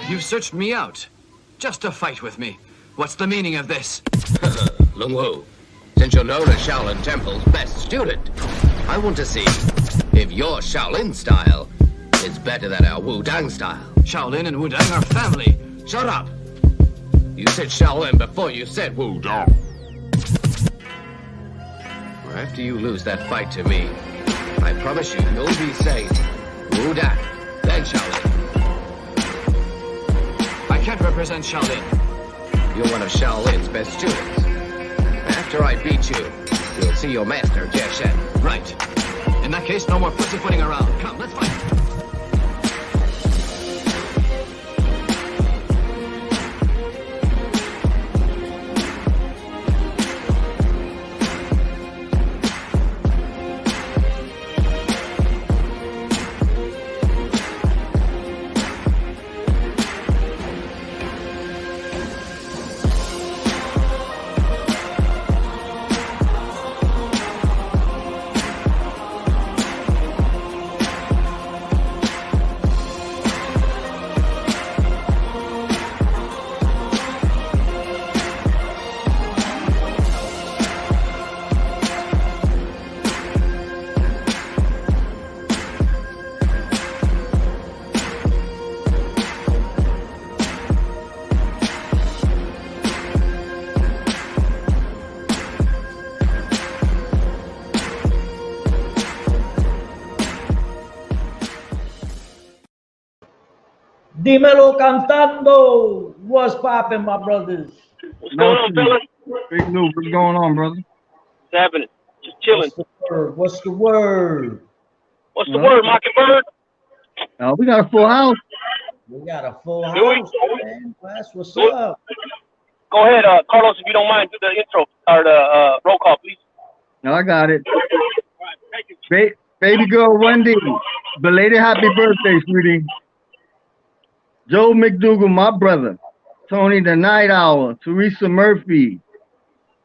You've searched me out just to fight with me. What's the meaning of this? Lung Wu, since you're known as Shaolin Temple's best student, I want to see if your Shaolin style is better than our Wudang style. Shaolin and Wudang are family. Shut up! You said Shaolin before you said Wudang. After you lose that fight to me, I promise you'll be saying Wudang, then Shaolin. I can't represent Shaolin. You're one of Shaolin's best students. After I beat you, you'll see your master, Jie Shen. Right. In that case, no more pussyfooting around. Come, let's fight. Dímelo cantando. What's poppin', my brothers? What's going on, fellas? Big Lou, what's going on, brother? What's happening? Just chilling. What's the word? What's the word, Mockingbird? We got a full house. We got a full Do we? house, man. That's what's up. Go ahead, Carlos, if you don't mind, do the intro or the roll call, please. No, I got it. All right, thank you. Baby girl Wendy, belated happy birthday, sweetie. Joe McDougal, my brother. Tony the Night Owl. Teresa Murphy.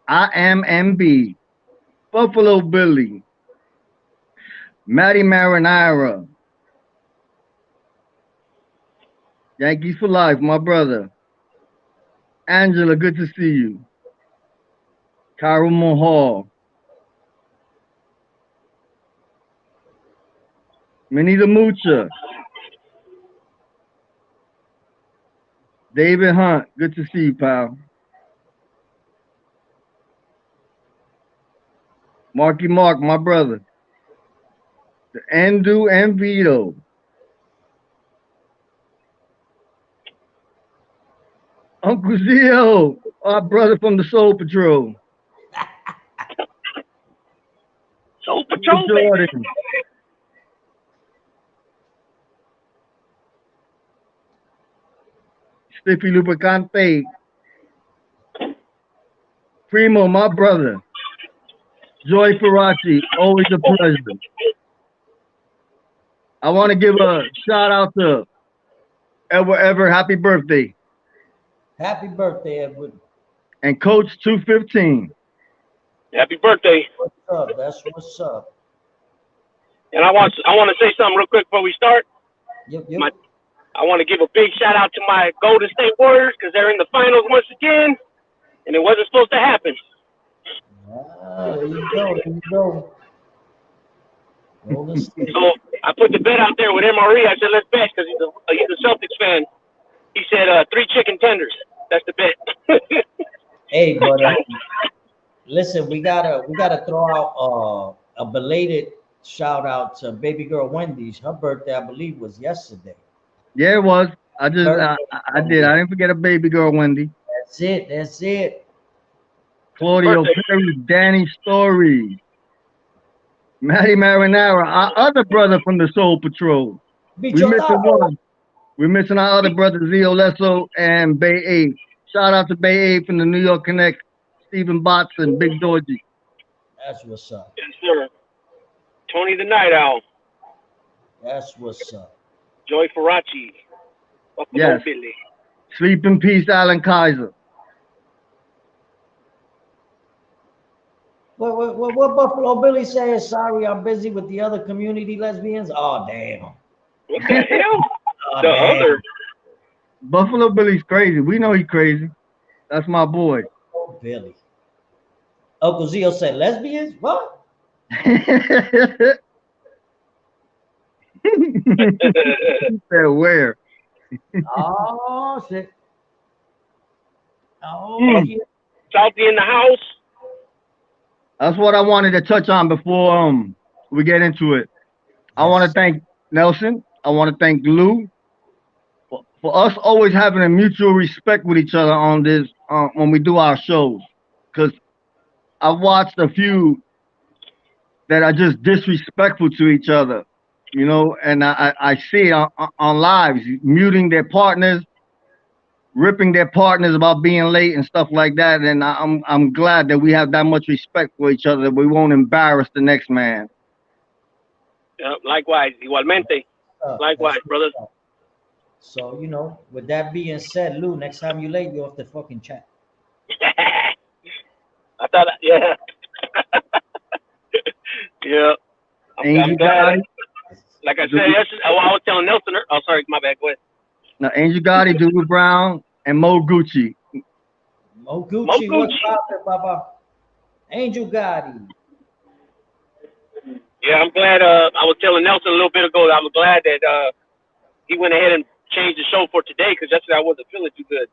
I am MB. Buffalo Billy. Maddie Marinara. Yankees for life, my brother. Angela, good to see you. Kyra Mahal. Manita Mucha. David Hunt, good to see you, pal. Marky Mark, my brother. The Andu and Vito. Uncle Zio, our brother from the Soul Patrol. Soul Patrol, baby. Stiffy Lubricante. Primo, my brother. Joy Faraci, always a pleasure. I want to give a shout out to Edward Ever, happy birthday. Happy birthday, Edward. And Coach 215. Happy birthday. What's up? That's what's up. And I want to say something real quick before we start. Yep. I want to give a big shout out to my Golden State Warriors because they're in the finals once again, and it wasn't supposed to happen. There you go. Golden State. So I put the bet out there with MRE. I said, let's bet because he's a Celtics fan. He said 3 chicken tenders. That's the bet. Hey, but listen, we gotta throw out a belated shout out to baby girl Wendy's. Her birthday, I believe, was yesterday. Yeah, it was. I did. I didn't forget a baby girl, Wendy. That's it. Claudio Perry, Danny Story, Maddie Marinara, our other brother from the Soul Patrol. We're missing one. We're missing our other brother, Zio Lesso and Bay 8. Shout out to Bay 8 from the New York Connect, Stephen Botson, Big Dodgy. That's what's up. Yes, sir. Tony the Night Owl. That's what's up. Joy Faraci. Yes. Billy. Sleep in peace, Alan Kaiser. What Buffalo Billy says? Sorry, I'm busy with the other community lesbians. Oh, damn. What the hell? Oh, the man. other. Buffalo Billy's crazy. We know he's crazy. That's my boy. Oh, Billy. Uncle Zio said lesbians? What? He said where? Oh, shit. Oh, Mm. yeah. Salty in the house. That's what I wanted to touch on before we get into it. I want to thank Nelson. I want to thank Lou for us always having a mutual respect with each other on this when we do our shows. Because I've watched a few that are just disrespectful to each other, you know, and I see it on lives, muting their partners, ripping their partners about being late and stuff like that. And I'm glad that we have that much respect for each other that we won't embarrass the next man. Likewise, igualmente. Likewise, brother. So, you know, with that being said, Lou, next time you late, you're off the fucking chat. I thought, yeah. Yeah. I'm glad. Like I said yesterday, I was telling Nelson. Oh, sorry, my bad. Go ahead. Now, Angel Gotti, Doodle Brown, and Mo Gucci. Mo Gucci, what's poppin', Baba? Angel Gotti. Yeah, I'm glad. I was telling Nelson a little bit ago that I'm glad that he went ahead and changed the show for today because yesterday I wasn't feeling too good.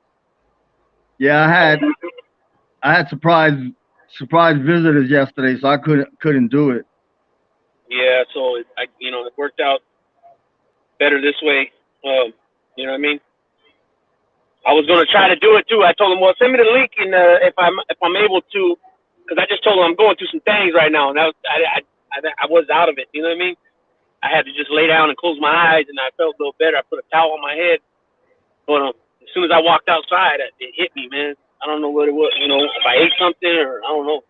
Yeah, I had surprise visitors yesterday, so I couldn't do it. Yeah, so it worked out better this way. You know what I mean? I was gonna try to do it too. I told him, well, send me the link, and if I'm able to, because I just told him I'm going through some things right now, and I was out of it. You know what I mean? I had to just lay down and close my eyes, and I felt a little better. I put a towel on my head, but as soon as I walked outside, it hit me, man. I don't know what it was. You know, if I ate something or I don't know.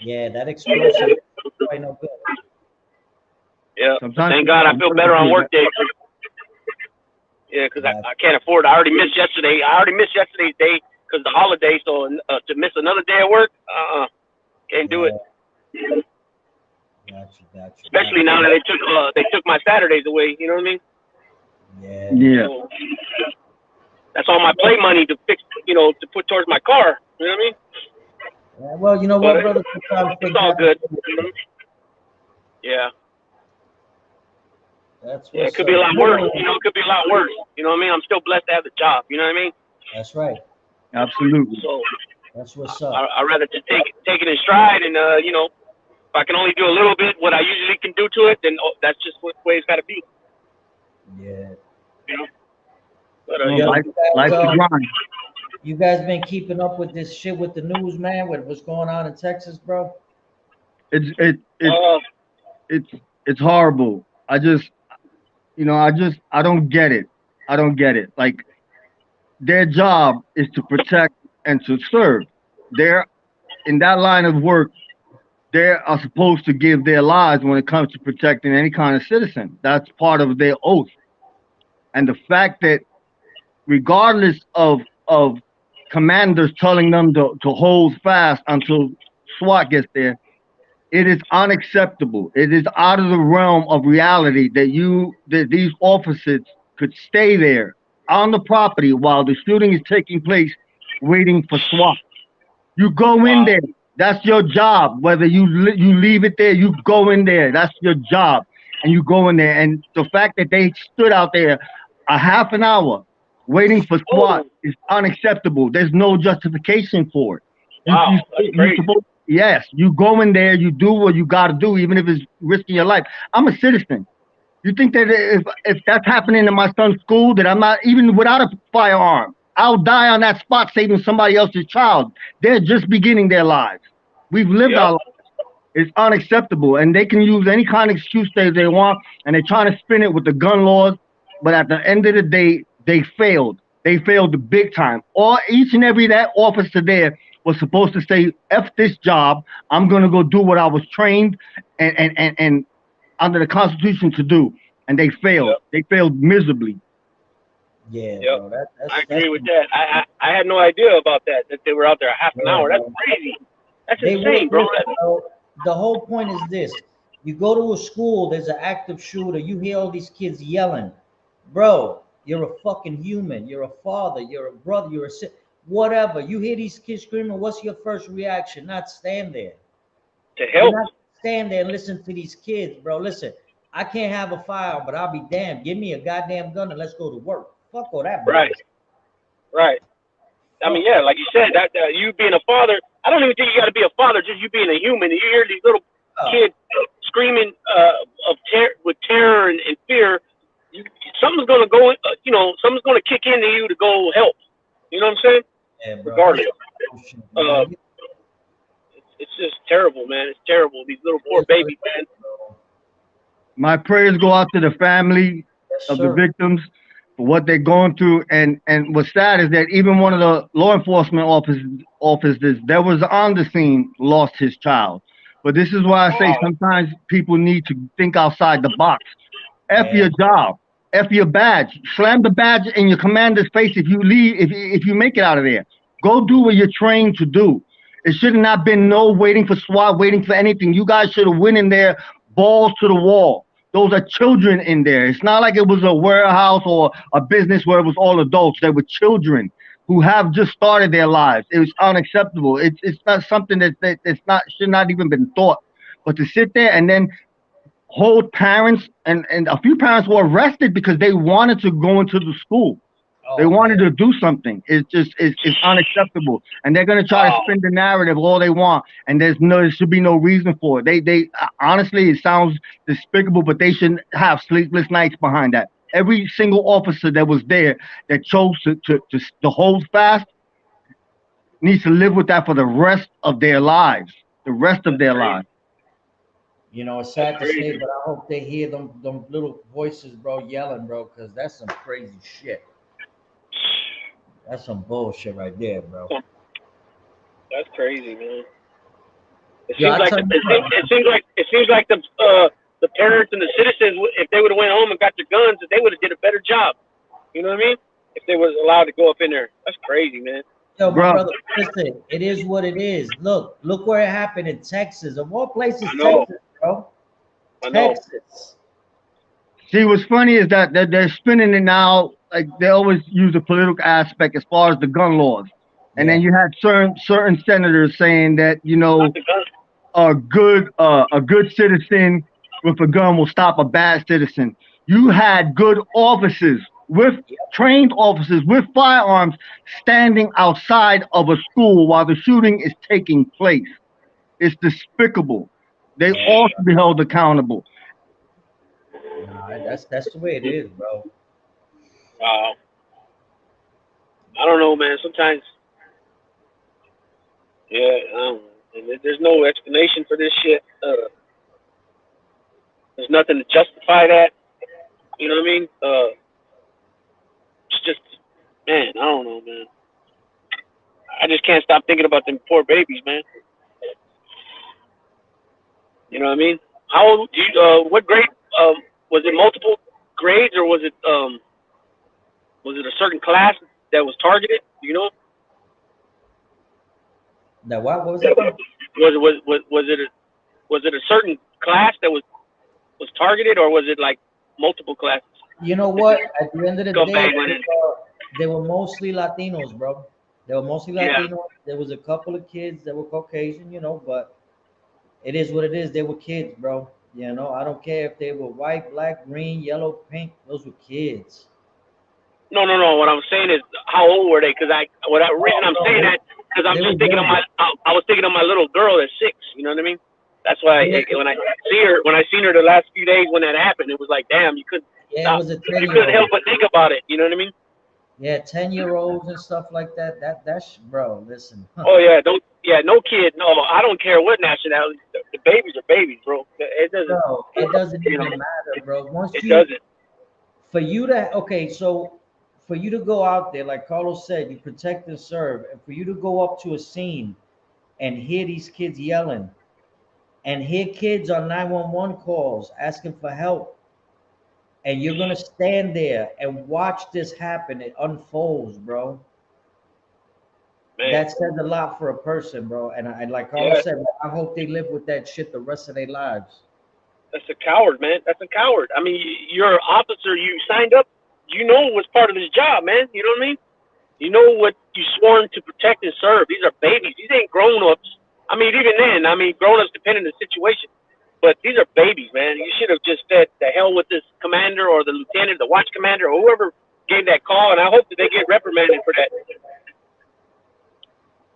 Yeah, that explosion. I know good. Yeah. Thank God I feel better on work days. Yeah, because I can't afford it. I already missed yesterday. I already missed yesterday's day because the holiday. So to miss another day at work, can't do it. Gotcha. Especially now that they took my Saturdays away. You know what I mean? Yeah. So, that's all my play money to fix. You know, to put towards my car. You know what I mean? Yeah, well, you know what, brother? It's all good. Yeah. It could be a lot worse. You know, it could be a lot worse. You know what I mean? I'm still blessed to have the job. You know what I mean? That's right. Absolutely. So that's what's up. I'd rather just take it in stride, and you know, if I can only do a little bit what I usually can do to it, then that's just what the way it's got to be. Yeah. You know. But life's a grind. You guys been keeping up with this shit with the news, man? With what's going on in Texas, bro? It's horrible. I don't get it. I don't get it. Like, their job is to protect and to serve. They're in that line of work. They are supposed to give their lives when it comes to protecting any kind of citizen. That's part of their oath. And the fact that regardless of commanders telling them to hold fast until SWAT gets there, it is unacceptable. It is out of the realm of reality that these officers could stay there on the property while the shooting is taking place, waiting for SWAT. You go in there. That's your job. Whether you leave it there, you go in there. That's your job, and you go in there. And the fact that they stood out there a half an hour waiting for SWAT is unacceptable. There's no justification for it. Wow, that's crazy. Yes, you go in there, you do what you got to do, even if it's risking your life. I'm a citizen. You think that if that's happening in my son's school, that I'm not, even without a firearm, I'll die on that spot saving somebody else's child. They're just beginning their lives. We've lived our lives. It's unacceptable. And they can use any kind of excuse they want, and they're trying to spin it with the gun laws. But at the end of the day, they failed. They failed the big time. Each and every that officer there was supposed to say, F this job, I'm going to go do what I was trained and under the Constitution to do. And they failed. Yep. They failed miserably. Yeah, yep. Bro, I agree with that. I had no idea about that they were out there a half an hour. That's crazy. That's insane, bro. The whole point is this. You go to a school, there's an active shooter, you hear all these kids yelling. Bro, You're a fucking human. You're a father. You're a brother. You're a whatever. You hear these kids screaming. What's your first reaction? Not stand there. To help. Not stand there and listen to these kids, bro. Listen, I can't have a firearm, but I'll be damned. Give me a goddamn gun and let's go to work. Fuck all that, bro. Right. Right. I mean, yeah, like you said, that you being a father, I don't even think you got to be a father. Just you being a human. You hear these little kids screaming with terror and fear. Something's gonna go. Something's gonna kick into you to go help. You know what I'm saying? Yeah, bro. Regardless. It's just terrible, man. It's terrible. These little poor babies, man. My prayers go out to the family of the victims for what they're going through. And what's sad is that even one of the law enforcement officers that was on the scene lost his child. But this is why I say sometimes people need to think outside the box. F your job. F your badge. Slam the badge in your commander's face if you leave, if you make it out of there. Go do what you're trained to do. It should have not been no waiting for SWAT, waiting for anything. You guys should have went in there, balls to the wall. Those are children in there. It's not like it was a warehouse or a business where it was all adults. They were children who have just started their lives. It was unacceptable. It's not something should not even been thought. But to sit there and then hold parents and a few parents were arrested because they wanted to go into the school. They wanted to do something. It's unacceptable. And they're gonna try to spin the narrative all they want. And there should be no reason for it. They honestly, it sounds despicable, but they shouldn't have sleepless nights behind that. Every single officer that was there that chose to hold fast needs to live with that for the rest of their lives. The rest of their lives. You know, it's sad to say, but I hope they hear them little voices, bro, yelling, bro, because that's some crazy shit. That's some bullshit right there, bro. That's crazy, man. It seems like the parents and the citizens, if they would have went home and got their guns, they would have did a better job. You know what I mean? If they was allowed to go up in there. That's crazy, man. Yo, my brother, listen, it is what it is. Look where it happened in Texas. Of all places, Texas, bro. Texas. See, what's funny is that they're spinning it now. Like they always use the political aspect as far as the gun laws, and then you had certain senators saying that a good citizen with a gun will stop a bad citizen. You had good officers trained officers with firearms standing outside of a school while the shooting is taking place. It's despicable. They all should be held accountable. Nah, that's the way it is, bro. I don't know, man. Sometimes, there's no explanation for this shit. There's nothing to justify that. You know what I mean? It's just, man, I don't know, man. I just can't stop thinking about them poor babies, man. You know what I mean? How old do you? What grade? Was it multiple grades or was it a certain class that was targeted? You know? That what was that? Was it a certain class that was targeted, or was it like multiple classes? You know what? At the end of the day, they were mostly Latinos, bro. They were mostly Latinos. Yeah. There was a couple of kids that were Caucasian, but it is what it is. They were kids, bro. I don't care if they were white, black, green, yellow, pink. Those were kids. No. What I'm saying is, how old were they? Because reason I'm saying that because I'm just thinking I was thinking of my little girl at 6. You know what I mean? That's why when I seen her the last few days when that happened, it was like, damn, you couldn't help but think about it. You know what I mean? Yeah, 10-year-olds and stuff like that. That's bro. Listen. Oh yeah, no kid. No, I don't care what nationality. The babies are babies, bro. It doesn't. No, it doesn't even matter, bro. Doesn't. For you to go out there, like Carlos said, you protect and serve, and for you to go up to a scene and hear these kids yelling, and hear kids on 911 calls asking for help, and you're gonna stand there and watch this happen, it unfolds, bro. Man. That says a lot for a person, bro. And I like Carlos said, I hope they live with that shit the rest of their lives. That's a coward, man. That's a coward. I mean, you're an officer. You signed up you know what's part of this job, man. You know what I mean? You know what you sworn to protect and serve. These are babies. These ain't grown-ups. I mean, even then, I mean, grown-ups depending on the situation. But these are babies, man. You should have just said, the hell with this commander or the lieutenant, the watch commander, or whoever gave that call, and I hope that they get reprimanded for that.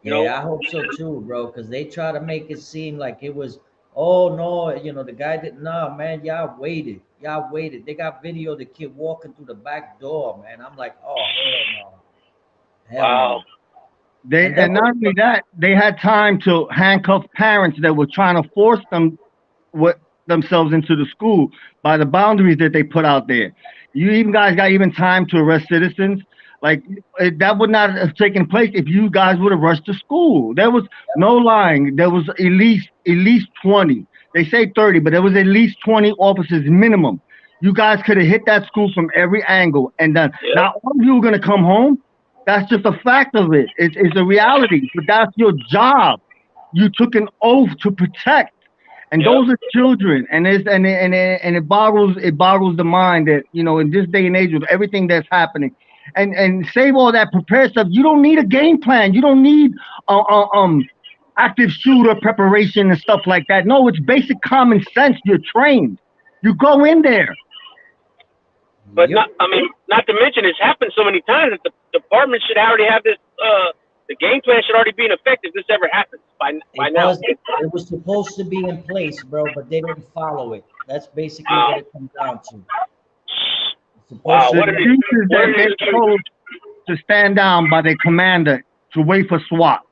Yeah, I hope so too, bro, because they try to make it seem like it was, oh, no, you know, the guy didn't, nah, man, y'all waited. Y'all waited. They got video of the kid walking through the back door, man. I'm like, oh, hell no. Hell Wow. no. And not only that, they had time to handcuff parents that were trying to force themselves into the school by the boundaries that they put out there. You even guys got even time to arrest citizens. Like that would not have taken place if you guys would have rushed to school. There was no lying. There was at least 20. They say 30, but there was at least 20 officers minimum. You guys could have hit that school from every angle and done. Yeah. Now all of you are gonna come home. That's just a fact of it. It's a reality. But that's your job. You took an oath to protect. And those are children, and it boggles the mind that, you know, in this day and age with everything that's happening, and save all that prepared stuff. You don't need a game plan. You don't need active shooter preparation and stuff like that. No, it's basic common sense. You're trained. You go in there. But not to mention, it's happened so many times that the department should already have this. The game plan should already be in effect if this ever happens by now. It was supposed to be in place, bro, but they didn't follow it. That's basically what it comes down to. Wow, The teachers that they're told to stand down by their commander to wait for SWAT.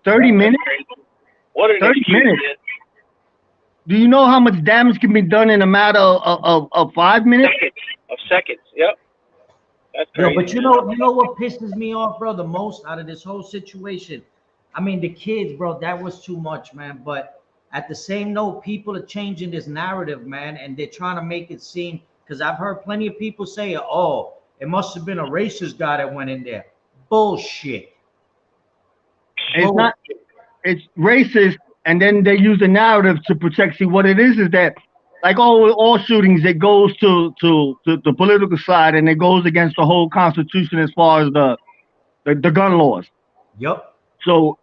30 minutes? What are 30 minutes. Man? Do you know how much damage can be done in a matter of 5 minutes? Seconds. Yep. That's crazy. Yo, but you know what pisses me off, bro, the most out of this whole situation? I mean, the kids, bro, that was too much, man. But at the same note, people are changing this narrative, man, and they're trying to make it seem, because I've heard plenty of people say, oh, it must have been a racist guy that went in there. Bullshit. It's not. It's racist, and then they use the narrative to protect. See, what it is that, like all shootings, it goes to the political side, and it goes against the whole Constitution as far as the gun laws. Yep. So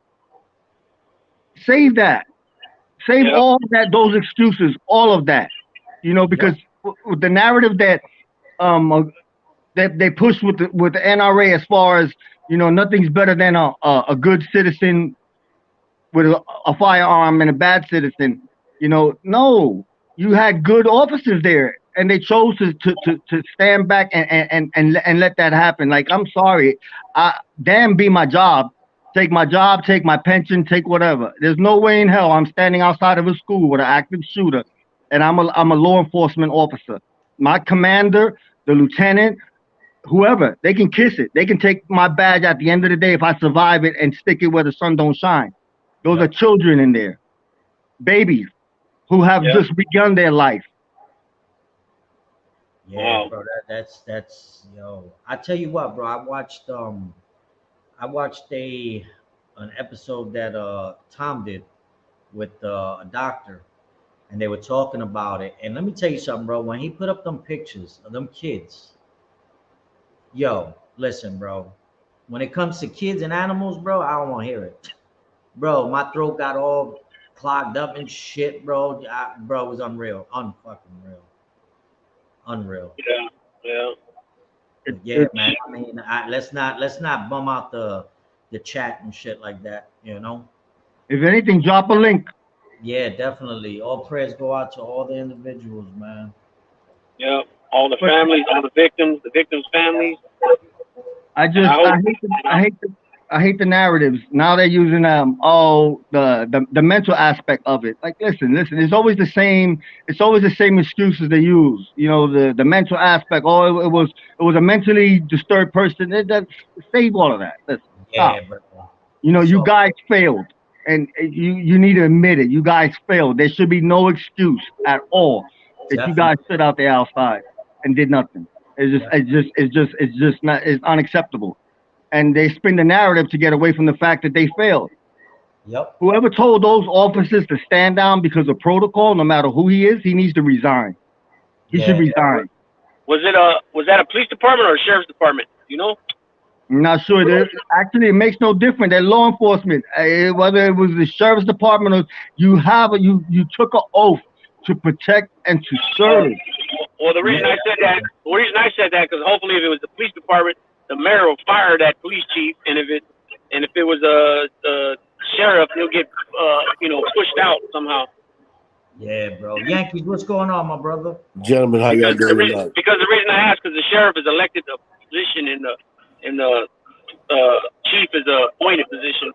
save that. Save all that, those excuses, all of that. You know, because with the narrative that that they push with the NRA as far as, you know, nothing's better than a good citizen with a firearm and a bad citizen. You know, no, you had good officers there, and they chose to stand back and let that happen. Like, I'm sorry, damn, be my job. Take my job, take my pension, take whatever. There's no way in hell I'm standing outside of a school with an active shooter, and I'm a law enforcement officer. My commander, the lieutenant, whoever, they can kiss it. They can take my badge at the end of the day if I survive it and stick it where the sun don't shine. Those are children in there, babies who have just begun their life. Yeah, bro, that's yo. I tell you what, bro. I watched an episode that Tom did with a doctor, and they were talking about it. And let me tell you something, bro. When he put up them pictures of them kids, yo, listen, bro. When it comes to kids and animals, bro, I don't want to hear it. Bro, my throat got all clogged up and shit, bro. Bro, it was unreal. Unfucking real. Unreal. Yeah, man. I mean, let's not bum out the chat and shit like that, you know? If anything, drop a link. Yeah, definitely. All prayers go out to all the individuals, man. Yeah, all the families, all the victims' families. I hate the narratives. Now they're using the mental aspect of it. Like, listen, it's always the same excuses they use. You know, the mental aspect. Oh, it was a mentally disturbed person. Save all of that. Listen, stop. Bro. You know, you guys failed, and you need to admit it. You guys failed. There should be no excuse at all that you guys stood out there outside and did nothing. It's unacceptable. And they spin the narrative to get away from the fact that they failed. Yep. Whoever told those officers to stand down because of protocol, no matter who he is, he needs to resign. He should resign. Was that a police department or a sheriff's department? You know? I'm not sure. Actually, it makes no difference. They're law enforcement. Whether it was the sheriff's department or you took an oath to protect and to serve. Well, the reason I said that, because hopefully if it was the police department, the mayor will fire that police chief, and if it was a sheriff, he'll get pushed out somehow. Yeah, bro. Yankees, what's going on, my brother? Gentlemen, how y'all doing tonight? Because the reason I ask, because the sheriff is elected a position and the chief is a appointed position.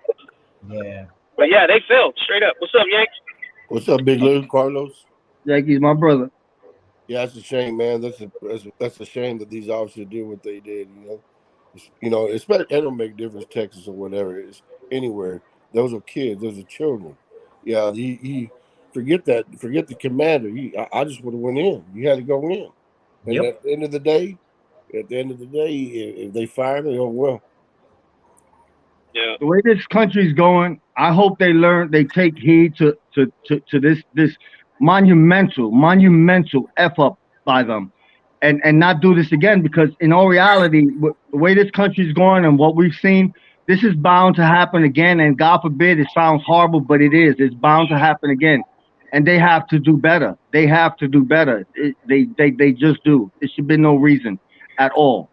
Yeah. But yeah, they failed straight up. What's up, Yanks? What's up, Big Lou, Carlos? Yankees, my brother. Yeah, that's a shame, man. That's a shame that these officers did what they did. Especially it don't make a difference, Texas or whatever. It's anywhere. Those are kids. Those are children. Yeah, he forget that. Forget the commander. I just would have went in. You had to go in. And Yep. at the end of the day, if they fired it, oh well. Yeah. The way this country's going, I hope they take heed to this monumental F up by them and not do this again, because in all reality, the way this country's going and what we've seen, this is bound to happen again. And God forbid, it sounds horrible, but it's bound to happen again. And they have to do better. They have to do better. They just do. There should be no reason at all.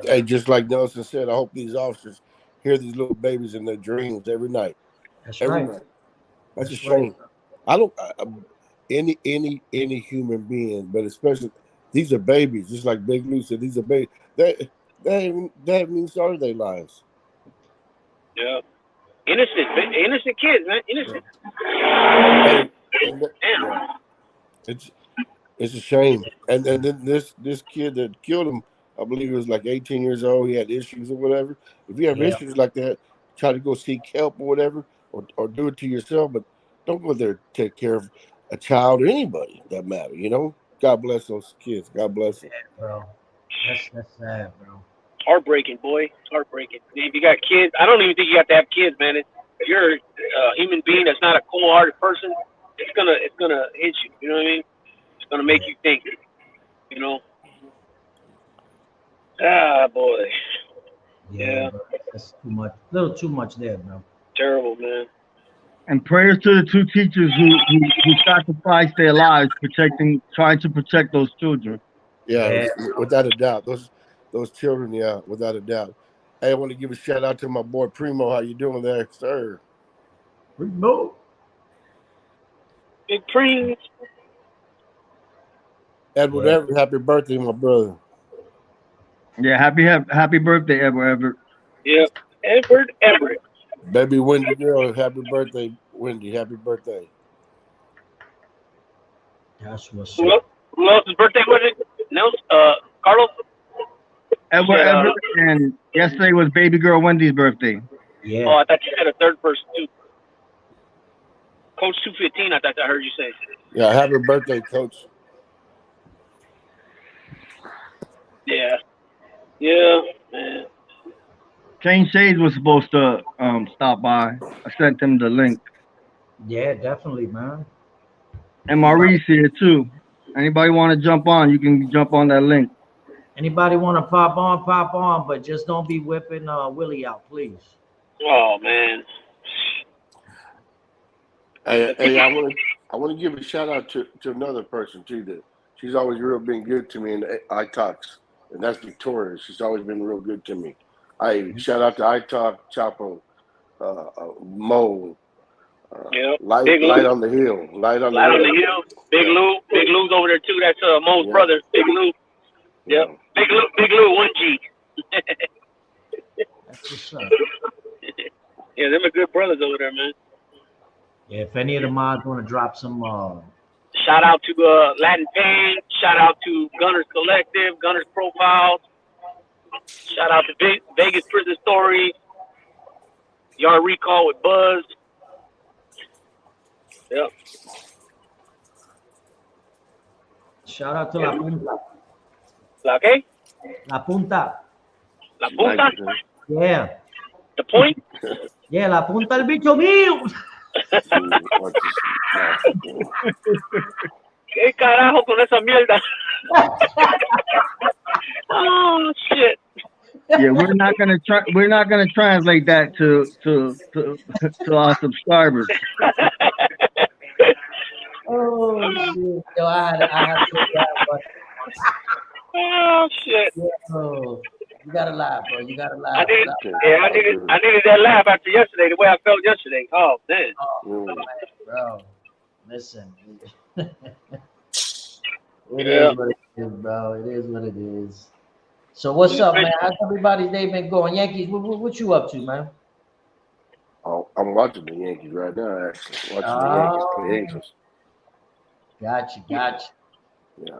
Hey, just like Nelson said, I hope these officers hear these little babies in their dreams every night. That's Every right. night. That's a That's shame. right. I don't any human being, but especially these are babies. Just like Big Lou said, these are babies. They haven't even started their lives. Yeah. Innocent kids, man. Innocent. Damn. It's a shame. And then this kid that killed him, I believe he was like 18 years old. He had issues or whatever. If you have issues like that, try to go seek help or whatever, or do it to yourself. But don't go there to take care of a child or anybody that matter. God bless those kids. God bless them. Bro. That's sad, bro. Heartbreaking, boy. It's heartbreaking. If you got kids, I don't even think you have to have kids, man. If you're a human being that's not a cold-hearted person, it's gonna hit you. You know what I mean? It's gonna make you think. Ah, boy. Yeah. Bro. That's too much. A little too much there, bro. Terrible, man. And prayers to the two teachers who sacrificed their lives trying to protect those children. Yeah, without a doubt. Those children, yeah, without a doubt. Hey, I want to give a shout out to my boy Primo. How you doing there, sir? Primo. Big Primo. Edward Everett, happy birthday, my brother. Yeah, happy birthday, Everett. Yeah, Edward Everett. Baby Wendy girl, happy birthday, Wendy. Happy birthday. That's what's Who else's birthday was it? Nelson? Carlos? Edward Everett, and yesterday was baby girl Wendy's birthday. Yeah. Oh, I thought you said a third person too. Coach 215, I thought I heard you say. Yeah, happy birthday, Coach. Yeah. Yeah, man. Shane Shades was supposed to stop by. I sent him the link. Yeah, definitely, man. And Maurice here too. Anybody want to jump on? You can jump on that link. Anybody want to pop on, but just don't be whipping Willie out, please. Oh, man. Hey, I want to give a shout out to another person too. That she's always been good to me in the iTalks, and that's Victoria. She's always been real good to me. Shout out to iTalk, Chapo, Mo, light on the hill, light on the hill. Big Lou's over there too. That's Mo's brother, Big Lou. Yep, Big Lou, 1G. That's what's up. Yeah, them are good brothers over there, man. Yeah, if any of the mods want to drop some shout out to Latin Pain, shout out to Gunners Collective, Gunners Profiles, shout out to Vegas Prison Stories, Yard Recall with Buzz. Yep. shout out to La Punta. ¿La qué? La Punta. La Punta? Yeah. The Point? Yeah, La Punta el bicho mío. ¿Qué carajo con esa mierda? Yeah, we're not gonna try. We're not gonna translate that to our subscribers. Oh shit! Yo, I had to get that one. Oh shit! Yo, you gotta laugh, bro. You gotta I laugh. needed, Okay. yeah, I needed that laugh after yesterday. The way I felt yesterday. Oh man. Oh, bro, listen. It Yeah. is what it is, bro. It is what it is. So what's up, man? How's everybody's day been going? Yankees, what you up to, man? Oh, I'm watching the Yankees right now. Actually, watching the Yankees play Angels. Gotcha. Yeah,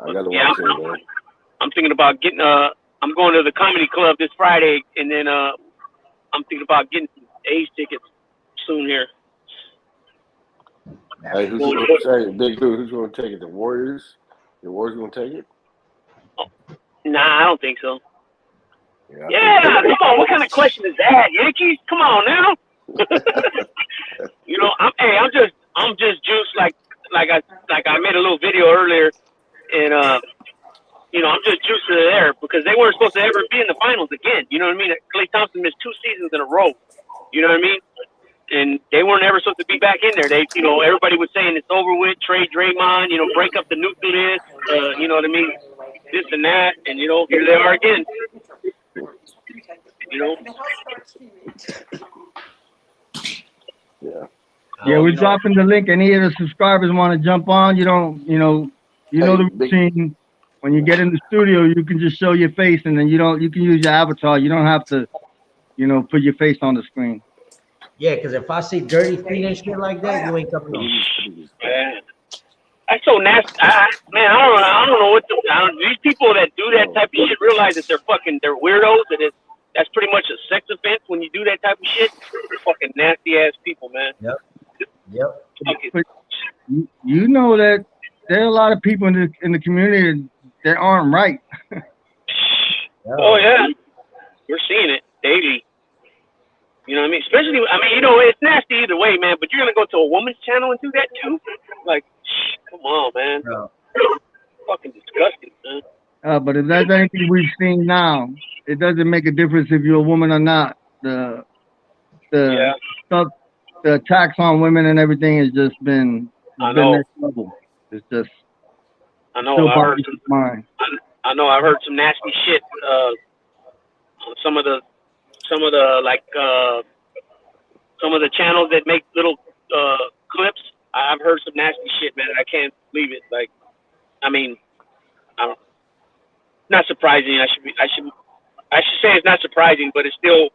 I gotta Yeah, watch it, man. I'm thinking about getting I'm going to the comedy club this Friday, and then I'm thinking about getting some A's tickets soon here. Hey, Big Lou, who's gonna take it? The Warriors? The Warriors gonna take it? Nah, I don't think so. Yeah. Yeah, come on. What kind of question is that, Yankees? Come on now. You know, I'm just juiced like I made a little video earlier, and you know, I'm just juiced to there because they weren't supposed to ever be in the finals again. You know what I mean? Klay Thompson missed 2 seasons in a row. You know what I mean? And they weren't ever supposed to be back in there. They, you know, everybody was saying it's over with. Trade Draymond. You know, break up the nucleus. You know what I mean? This and that, and you know, here they are again. You know. Yeah, we're dropping the link. Any of the subscribers want to jump on? You know the routine. When you get in the studio, you can just show your face, and then you can use your avatar. You don't have to, put your face on the screen. Yeah, because if I see dirty feet and shit like that, you ain't coming on. Man, that's so nasty. I don't know what these people that do that type of shit realize that they're weirdos. That that's pretty much a sex offense when you do that type of shit. They're fucking nasty ass people, man. Yep. But you know that there are a lot of people in the community that aren't right. Oh yeah, we're seeing it daily. You know what I mean? Especially, it's nasty either way, man. But you're gonna go to a woman's channel and do that too? Like, come on, man. Bro. Fucking disgusting, man. But if that's anything we've seen now, it doesn't make a difference if you're a woman or not. The stuff, the attacks on women and everything has just been next level. It's just. I know. I've heard some nasty shit. Some of the channels that make little clips. I've heard some nasty shit, man. I can't believe it. Like, not surprising. I should say it's not surprising, but it still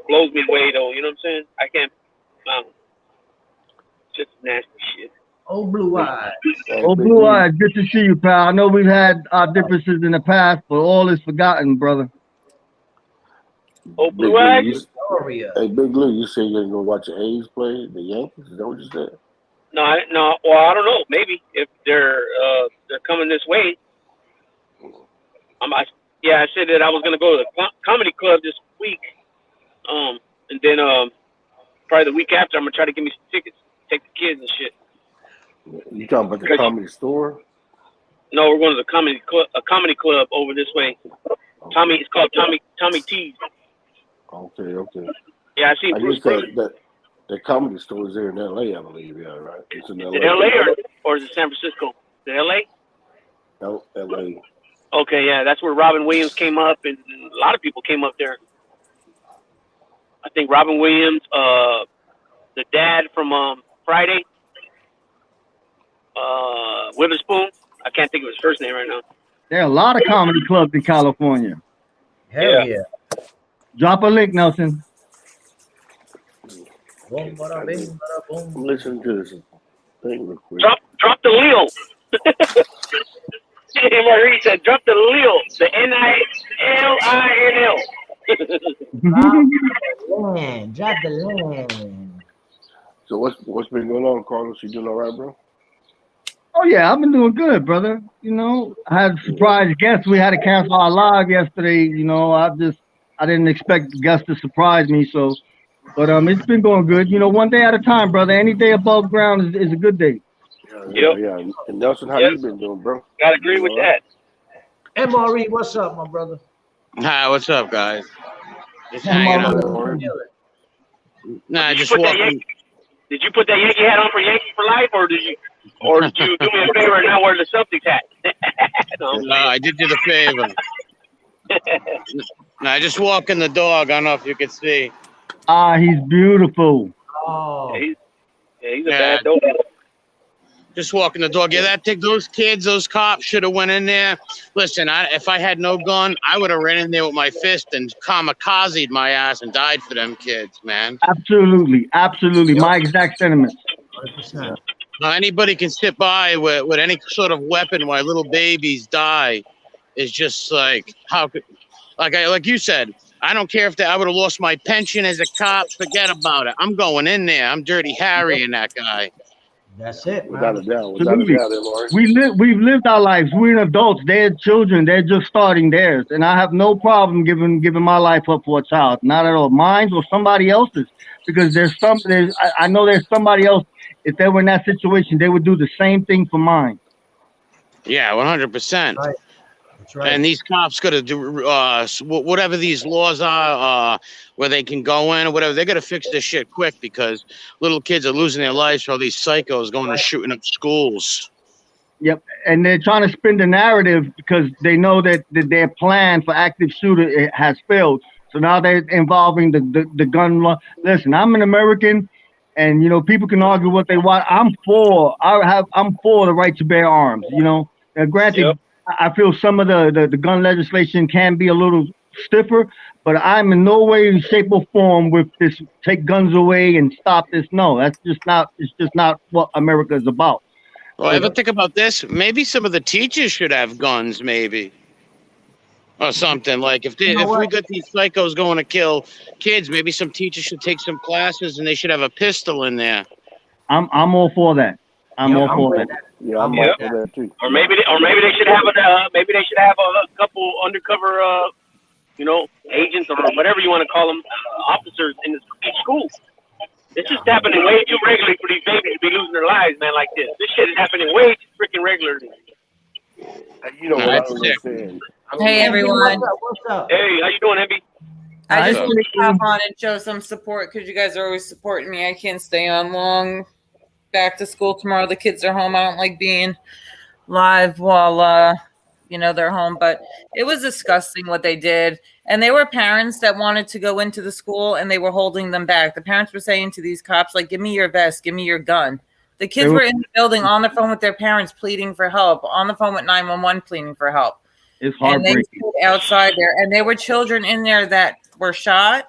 blows me away, though. You know what I'm saying? I can't. Just nasty shit. Oh, Blue Eyes. Oh, Blue Eyes. Good to see you, pal. I know we've had our differences in the past, but all is forgotten, brother. Oh, Blue Eyes. Hey, Big Lou, you say you're gonna go watch the A's play the Yankees? Is that what you said? No. Well, I don't know. Maybe if they're coming this way. I said that I was gonna go to the comedy club this week, and then probably the week after I'm gonna try to get me some tickets, take the kids and shit. You talking about the comedy store? No, we're going to a comedy club over this way. Tommy, it's called Tommy T's. Okay. Yeah, I see Bruce. The comedy store is there in L.A., I believe. Yeah, right. It's in L.A. Is it L.A. or is it San Francisco? Is it L.A.? L.A. Okay, yeah, that's where Robin Williams came up, and a lot of people came up there. I think Robin Williams, the dad from Friday, Witherspoon. I can't think of his first name right now. There are a lot of comedy clubs in California. Hell yeah. Drop a link, Nelson. Boom, bada, bing, bada, boom. Listen to this thing real quick. Drop the Lil. Marie said, drop the Lil. The NILINL. Land, drop the land. So what's been going on, Carlos? You doing all right, bro? Oh yeah, I've been doing good, brother. I had a surprise guest. We had to cancel our live yesterday. I didn't expect the guest to surprise me. So, but it's been going good. One day at a time, brother. Any day above ground is a good day. Yeah. And Nelson, how you been doing, bro? Gotta agree with that. MRE, what's up, my brother? Hi, what's up, guys? Just hanging out. Nah, Did you just put that walking. Yankee? Did you put that Yankee hat on for Yankee for life, or did you do me a favor and not wear the Celtics hat? No. No, I did you the favor. Nah, just walking the dog. I don't know if you could see. Ah, he's beautiful. Oh, He's a bad dog. Just walking the dog. Yeah, those kids, those cops should have went in there. Listen, if I had no gun, I would have ran in there with my fist and kamikazed my ass and died for them kids, man. Absolutely, absolutely. My exact sentiments. 100%. Anybody can sit by with any sort of weapon while little babies die. Is just like like you said. I don't care if I would have lost my pension as a cop. Forget about it. I'm going in there. I'm Dirty Harry and that guy. That's it, Without a man. doubt. Without a doubt, Lord. We've lived our lives. We're adults. They're children. They're just starting theirs. And I have no problem giving my life up for a child. Not at all. Mine or somebody else's. Because I know there's somebody else. If they were in that situation, they would do the same thing for mine. Yeah, 100%. Right. That's right. And these cops got to do whatever these laws are, where they can go in or whatever. They got to fix this shit quick because little kids are losing their lives for all these psychos going and shooting up schools. Yep, and they're trying to spin the narrative because they know that their plan for active shooter has failed. So now they're involving the gun law. Listen, I'm an American, and people can argue what they want. I'm for the right to bear arms. Now, granted. Yep. I feel some of the gun legislation can be a little stiffer, but I'm in no way, shape, or form with this take guns away and stop this. No, it's just not what America is about. Well, ever think about this? Maybe some of the teachers should have guns, maybe. Or something. Like if we got these psychos going to kill kids, maybe some teachers should take some classes and they should have a pistol in there. I'm all for that. I'm all for that. Yeah, I'm all for that too. Or maybe they should have a couple undercover agents or whatever you want to call them, officers in each school. This is happening way too regularly for these babies to be losing their lives, man, like this. This shit is happening way too freaking regularly. You know what I was saying. Hey, everyone. What's up? Hey, how you doing, Emby? I just want to hop on and show some support because you guys are always supporting me. I can't stay on long. Back to school tomorrow. The kids are home. I don't like being live while they're home, but it was disgusting what they did. And there were parents that wanted to go into the school and they were holding them back. The parents were saying to these cops, like, give me your vest, give me your gun. The kids were in the building on the phone with their parents pleading for help, on the phone with 911 pleading for help. It's heartbreaking. And they stood outside there, and there were children in there that were shot.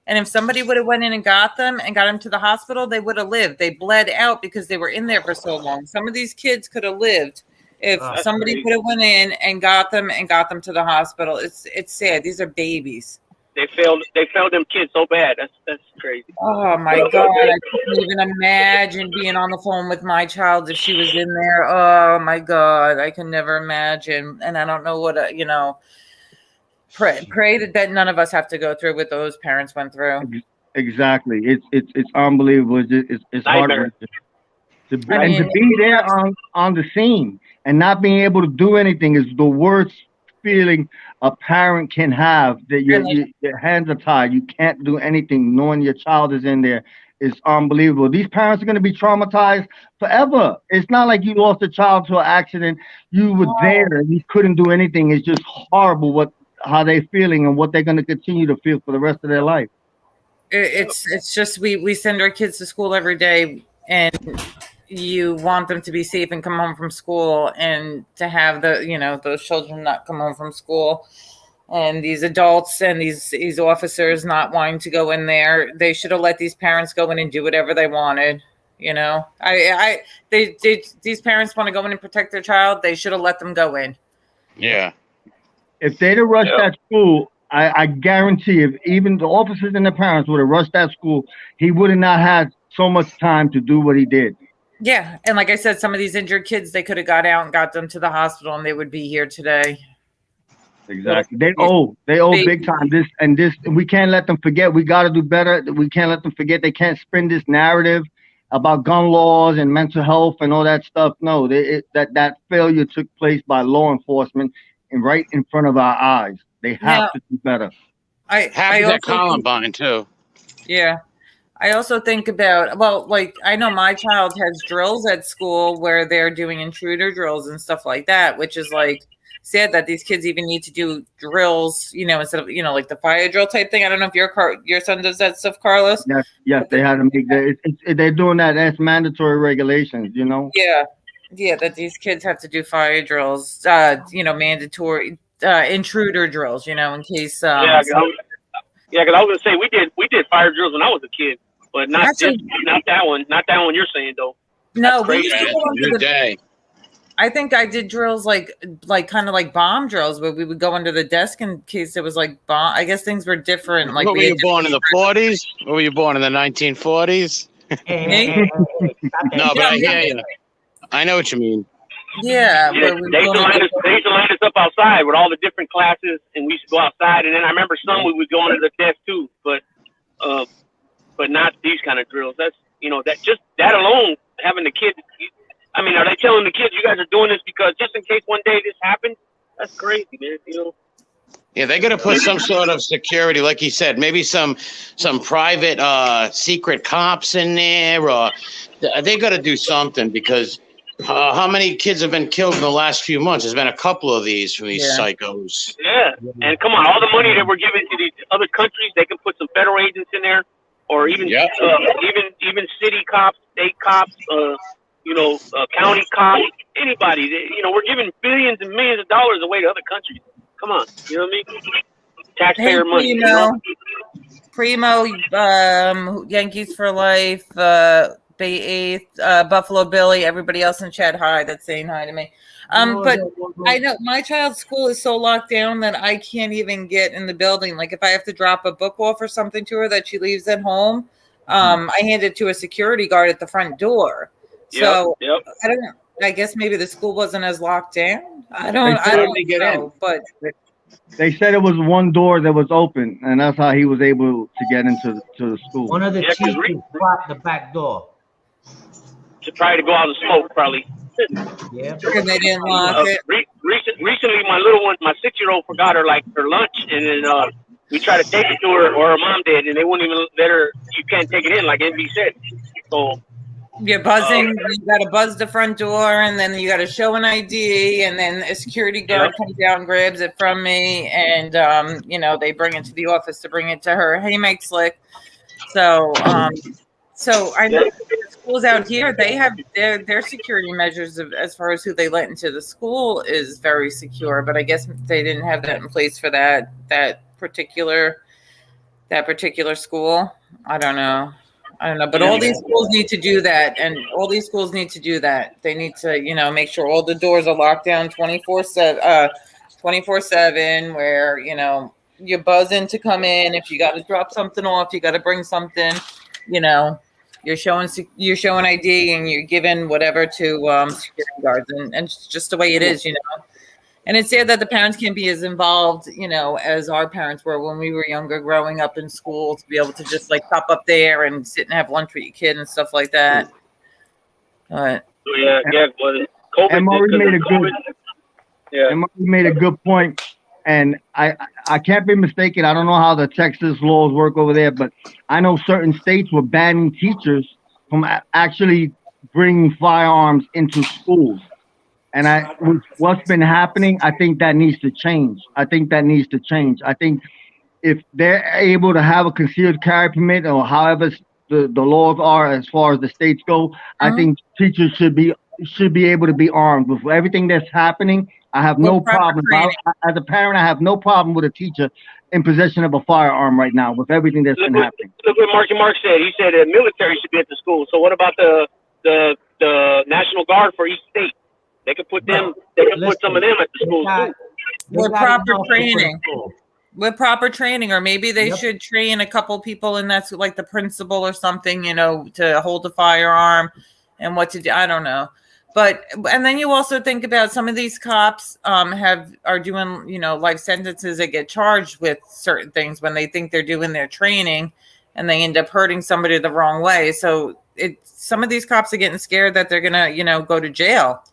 And if somebody would have went in and got them to the hospital, they would have lived. They bled out because they were in there for so long. Some of these kids could have lived if somebody could have went in and got them to the hospital. It's sad. These are babies. They failed them kids so bad. That's crazy. Oh my God. I couldn't even imagine being on the phone with my child if she was in there. Oh my God. I can never imagine. And I don't know what Pray that none of us have to go through what those parents went through. Exactly. It's unbelievable. It's heartbreaking. To be there on the scene and not being able to do anything is the worst feeling a parent can have. That your hands are tied. You can't do anything. Knowing your child is in there is unbelievable. These parents are going to be traumatized forever. It's not like you lost a child to an accident. You were there and you couldn't do anything. It's just horrible how they're feeling and what they're going to continue to feel for the rest of their life. It's just we send our kids to school every day, and you want them to be safe and come home from school, and to have those children not come home from school, and these adults and these officers not wanting to go in there. They should have let these parents go in and do whatever they wanted. These parents want to go in and protect their child. They should have let them go in. Yeah. If they'd have rushed that school, I guarantee if even the officers and the parents would have rushed that school, he would have not had so much time to do what he did. Yeah. And like I said, some of these injured kids, they could have got out and got them to the hospital and they would be here today. Exactly. They owe big time. This we can't let them forget. We got to do better. We can't let them forget. They can't spin this narrative about gun laws and mental health and all that stuff. No, that failure took place by law enforcement and right in front of our eyes. They have to do better. Happened also at Columbine too. Yeah. I also think about, well, like, I know my child has drills at school where they're doing intruder drills and stuff like that, which is like sad that these kids even need to do drills, instead of, like the fire drill type thing. I don't know if your son does that stuff, Carlos. Yes, they had to make that. They're doing that. That's mandatory regulations, Yeah. Yeah, that these kids have to do fire drills, mandatory intruder drills, in case. Because I was gonna say we did fire drills when I was a kid, but not that one you're saying though. No, That's crazy. Good day. I think I did drills like kind of like bomb drills, where we would go under the desk in case it was like bomb. I guess things were different. Like, What were you born in the 40s? Or were you born in the 1940s? No, but I hear you. I know what you mean. Yeah, they used to line us up outside with all the different classes, and we used to go outside. And then I remember some we would go under the desk too, but not these kind of drills. That's that alone, having the kids. I mean, are they telling the kids you guys are doing this because just in case one day this happens? That's crazy, man. Yeah, they're gonna put some sort of security, like you said, maybe some private secret cops in there, or they got to do something because. How many kids have been killed in the last few months? There's been a couple of these from these psychos. Yeah, and come on, all the money that we're giving to these other countries, they can put some federal agents in there, or even even city cops, state cops, county cops, anybody. We're giving billions and millions of dollars away to other countries. Come on, you know what I mean? Taxpayer money. Primo, Yankees for life. Bay 8th, Buffalo Billy, everybody else in chat, hi, that's saying hi to me. But I know my child's school is so locked down that I can't even get in the building. Like if I have to drop a book off or something to her that she leaves at home, I hand it to a security guard at the front door. So I don't know. I guess maybe the school wasn't as locked down. I don't know, but they said it was one door that was open, and that's how he was able to get into the school. One of the teachers blocked the back door. To try to go out and smoke, probably. Yeah. Because they didn't lock it. Recently, my little one, my 6-year-old, forgot her lunch, and then we tried to take it to her, or her mom did, and they wouldn't even let her. You can't take it in, like NB said. So you're buzzing. You got to buzz the front door, and then you got to show an ID, and then a security guard comes out and grabs it from me, and they bring it to the office to bring it to her. Hey, Mike Slick. So I know the schools out here, they have their security measures as far as who they let into the school is very secure, but I guess they didn't have that in place for that particular school. I don't know. But all these schools need to do that, and all these schools need to do that. They need to, make sure all the doors are locked down 24/7, where, you buzz in to come in. If you got to drop something off, you got to bring something, you're showing ID and you're giving whatever to security guards, and it's just the way it is, And it's sad that the parents can't be as involved, as our parents were when we were younger, growing up in school, to be able to just like pop up there and sit and have lunch with your kid and stuff like that. And Maury made a good point. And I can't be mistaken. I don't know how the Texas laws work over there, but I know certain states were banning teachers from actually bringing firearms into schools. And with what's been happening, I think that needs to change. I think if they're able to have a concealed carry permit, or however the laws are as far as the states go, I think teachers should be able to be armed. With everything that's happening, I have no problem. As a parent, I have no problem with a teacher in possession of a firearm right now with everything that's been happening. Look what Marky Mark said. He said the military should be at the school. So what about the National Guard for each state? They could put them. They could put some of them at the school too. With proper training. With proper training, or maybe they should train a couple people, and that's like the principal or something, to hold a firearm and what to do. I don't know. And then you also think about some of these cops are doing, life sentences that get charged with certain things when they think they're doing their training, and they end up hurting somebody the wrong way. So some of these cops are getting scared that they're gonna, go to jail.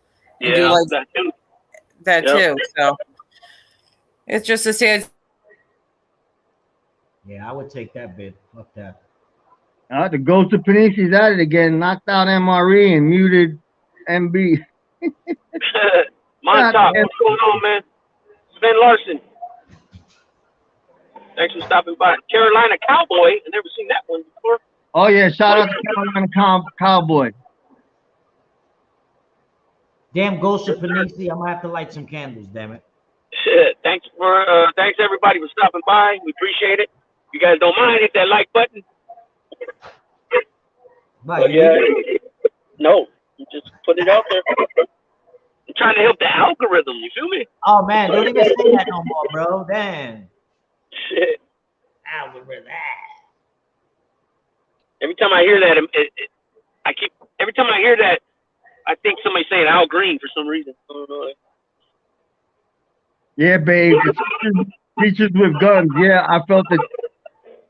And do like that too. So it's just a sad. Yeah, I would take that bid. Fuck that. The Ghost of Panisi's at it again. Knocked out MRE and muted MB. Montauk, what's going on, man? Sven Larson. Thanks for stopping by. Carolina Cowboy. I never seen that one before. Oh yeah, shout out to Carolina Cowboy. Damn Ghost of Panisi, I'm gonna have to light some candles, damn it. Thanks everybody for stopping by. We appreciate it. If you guys don't mind, hit that like button. But yeah, no, you just put it out there. I'm trying to help the algorithm. You feel me? Oh man, don't even say that no more, bro. Damn. Shit. Algorithm. Every time I hear that, every time I hear that, I think somebody's saying Al Green for some reason. I don't know. Yeah, babe. Teachers with guns. Yeah, I felt that.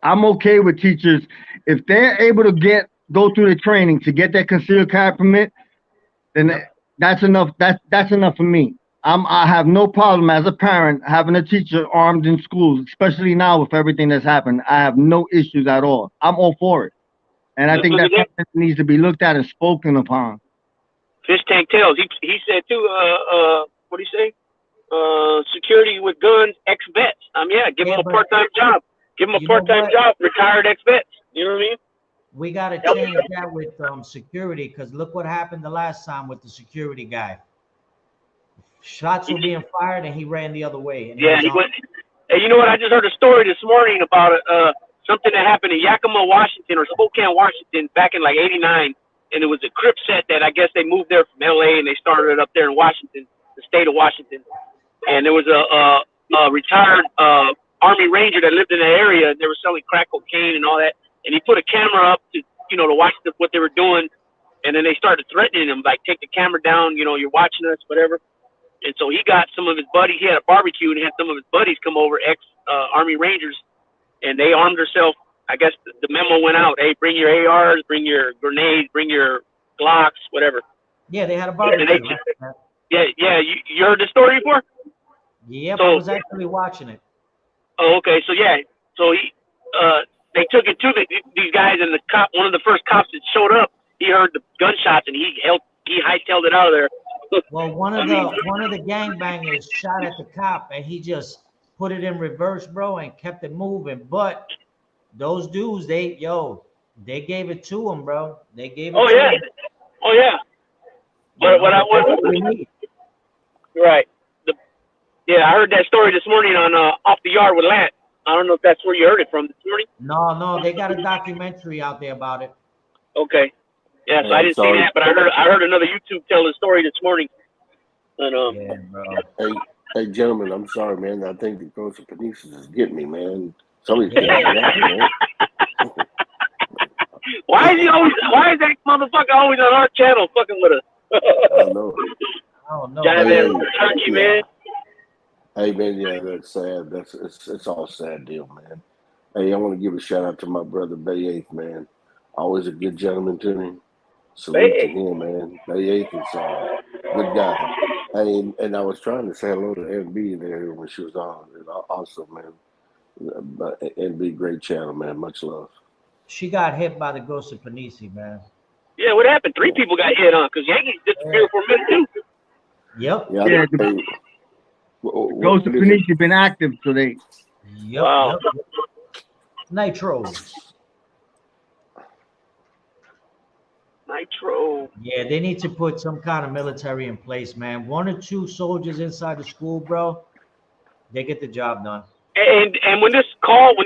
I'm okay with teachers if they're able to go through the training to get that concealed carry permit. Then that's enough. That's enough for me. I have no problem as a parent having a teacher armed in schools, especially now with everything that's happened. I have no issues at all. I'm all for it, and I think that needs to be looked at and spoken upon. Fish Tank Tales. He said too. What do you say? Security with guns, ex-vets. Yeah, give them a part-time job. Give them a part-time job. Retired ex-vets. You know what I mean? We gotta change that with security, because look what happened the last time with the security guy. Shots were being fired and he ran the other way. And yeah, he went. Hey, you know what? I just heard a story this morning about something that happened in Yakima, Washington, or Spokane, Washington, back in like '89. And it was a Crip set that I guess they moved there from LA and they started it up there in Washington, the state of Washington. And there was a retired Army Ranger that lived in that area, and they were selling crack cocaine and all that. And he put a camera up to watch what they were doing. And then they started threatening him, like, take the camera down, you're watching us, whatever. And so he got some of his buddies. He had a barbecue and he had some of his buddies come over, ex-Army Rangers, and they armed themselves. I guess the memo went out. Hey, bring your ARs, bring your grenades, bring your Glocks, whatever. Yeah, they had a barbecue. Yeah. You heard the story before? Yep, I was actually watching it. Oh, okay. So they took it to these guys, and one of the first cops that showed up, he heard the gunshots and he hightailed it out of there. Well, one of the gangbangers shot at the cop, and he just put it in reverse, bro, and kept it moving. But those dudes, they gave it to him, bro. They gave it to him. Oh yeah. But what I was right. I heard that story this morning on Off the Yard with Lance. I don't know if that's where you heard it from this morning. No, they got a documentary out there about it. Okay. Yeah, so I didn't see that, but I heard another YouTube tell the story this morning. And yeah, bro. Hey, gentlemen, I'm sorry, man. I think the Ghost of Panisi is getting me, man. Somebody's getting me out, man. Why is that motherfucker always on our channel fucking with us? I don't know. Turkey, man. Hey, man, yeah, that's sad. It's all sad deal, man. Hey, I want to give a shout out to my brother Bay Eighth, man. Always a good gentleman to me. Salute to him, man. Bay Eighth is a good guy. Hey, and I was trying to say hello to NB there when she was on. Awesome, man. NB, great channel, man. Much love. She got hit by the Ghost of Panisi, man. Yeah, what happened? 3 people got hit on because Yankees disappeared for a minute too. Yep. Yeah. Ghost of Panisi been active today. Yep. Wow. Yep. Nitro. Yeah, they need to put some kind of military in place, man. 1 or 2 soldiers inside the school, bro, they get the job done. And when these calls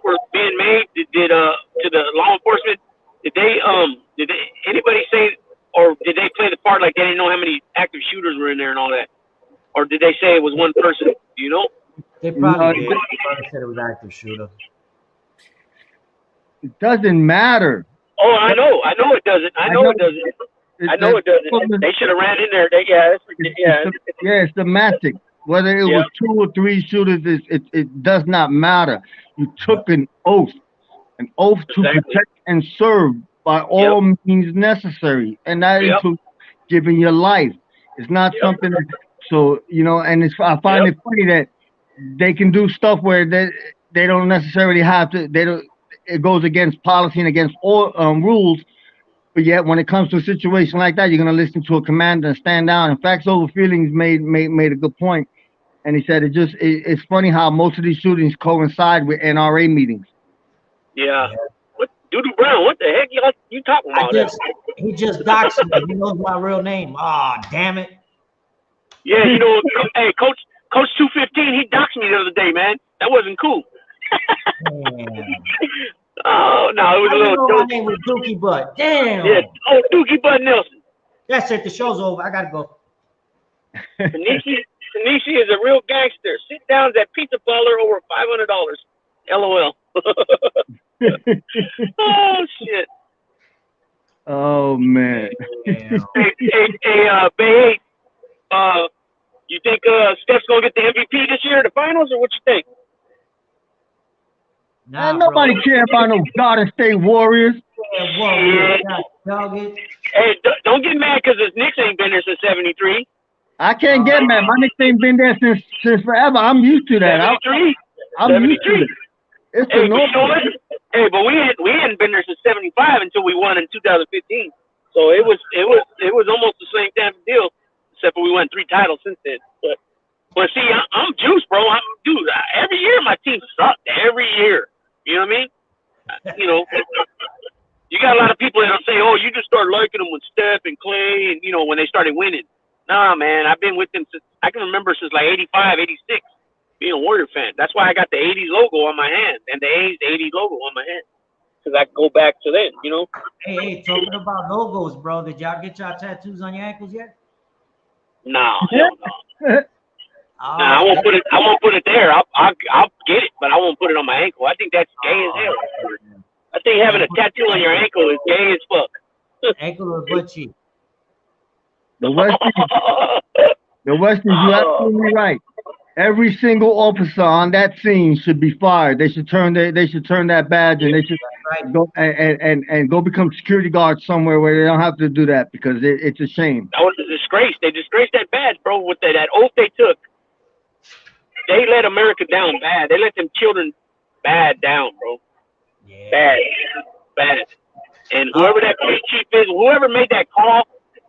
were being made, did to the law enforcement, did anybody say, or did they play the part like they didn't know how many active shooters were in there and all that, or did they say it was one person? Do you know? They probably did. They probably said it was active shooter. It doesn't matter. Oh, I know it doesn't. I know it doesn't. They should have ran in there. It's domestic. Whether it was 2 or 3 shooters, it does not matter. You took an oath to protect and serve by all means necessary, and that includes giving your life. It's not something that, so and I find it funny that they can do stuff where they don't necessarily have to. They don't. It goes against policy and against all rules. But yet, when it comes to a situation like that, you're gonna listen to a commander and stand down. And Facts Over Feelings made a good point, and he said it's funny how most of these shootings coincide with NRA meetings. Yeah. What, Doodoo Brown? What the heck you talking about? He just doxed me. He knows my real name. Ah, damn it. Yeah, you know, hey, Coach 215, he doxed me the other day, man. That wasn't cool. Oh no, it was a little joke. My name was Dookie Butt. Damn. Yeah. Oh, Dookie Butt Nelson. That's it. The show's over. I gotta go. Tanishi is a real gangster. Sit downs at Pizza Baller over $500. LOL. Oh shit. Oh man. Hey, Bay, you think Steph's gonna get the MVP this year, the finals, or what you think? Nah, nobody care about no Garden State Warriors. Yeah. Hey, don't get mad because his Knicks ain't been there since '73. I can't get mad. My Knicks ain't been there since forever. I'm used to that. 73. I'm used to it. It's hey, the normal. But we hadn't been there since '75 until we won in 2015. So it was almost the same damn deal, except for we won 3 titles since then. But see, I'm juiced, bro. Every year my team sucked. Every year. You know what I mean? You know, you got a lot of people that'll say, "Oh, you just started liking them with Steph and Clay," and you know when they started winning. Nah, man, I've been with them since I can remember since like '85, '86. Being a Warrior fan. That's why I got the '80s logo on my hand and the '80s logo on my hand because I go back to then. You know. Hey, talking about logos, bro. Did y'all get y'all tattoos on your ankles yet? No, hell no. Nah, I won't put it there. I'll get it, but I won't put it on my ankle. I think that's gay as hell. I think having a tattoo on your ankle is gay as fuck. Ankle or butt cheek? The Westies, you're absolutely right. Every single officer on that scene should be fired. They should turn that badge and they should go and go become security guards somewhere where they don't have to do that because it's a shame. That was a disgrace. They disgraced that badge, bro, with that oath they took. They let America down bad. They let them children bad down, bro. Yeah. Bad. And whoever that police chief is, whoever made that call,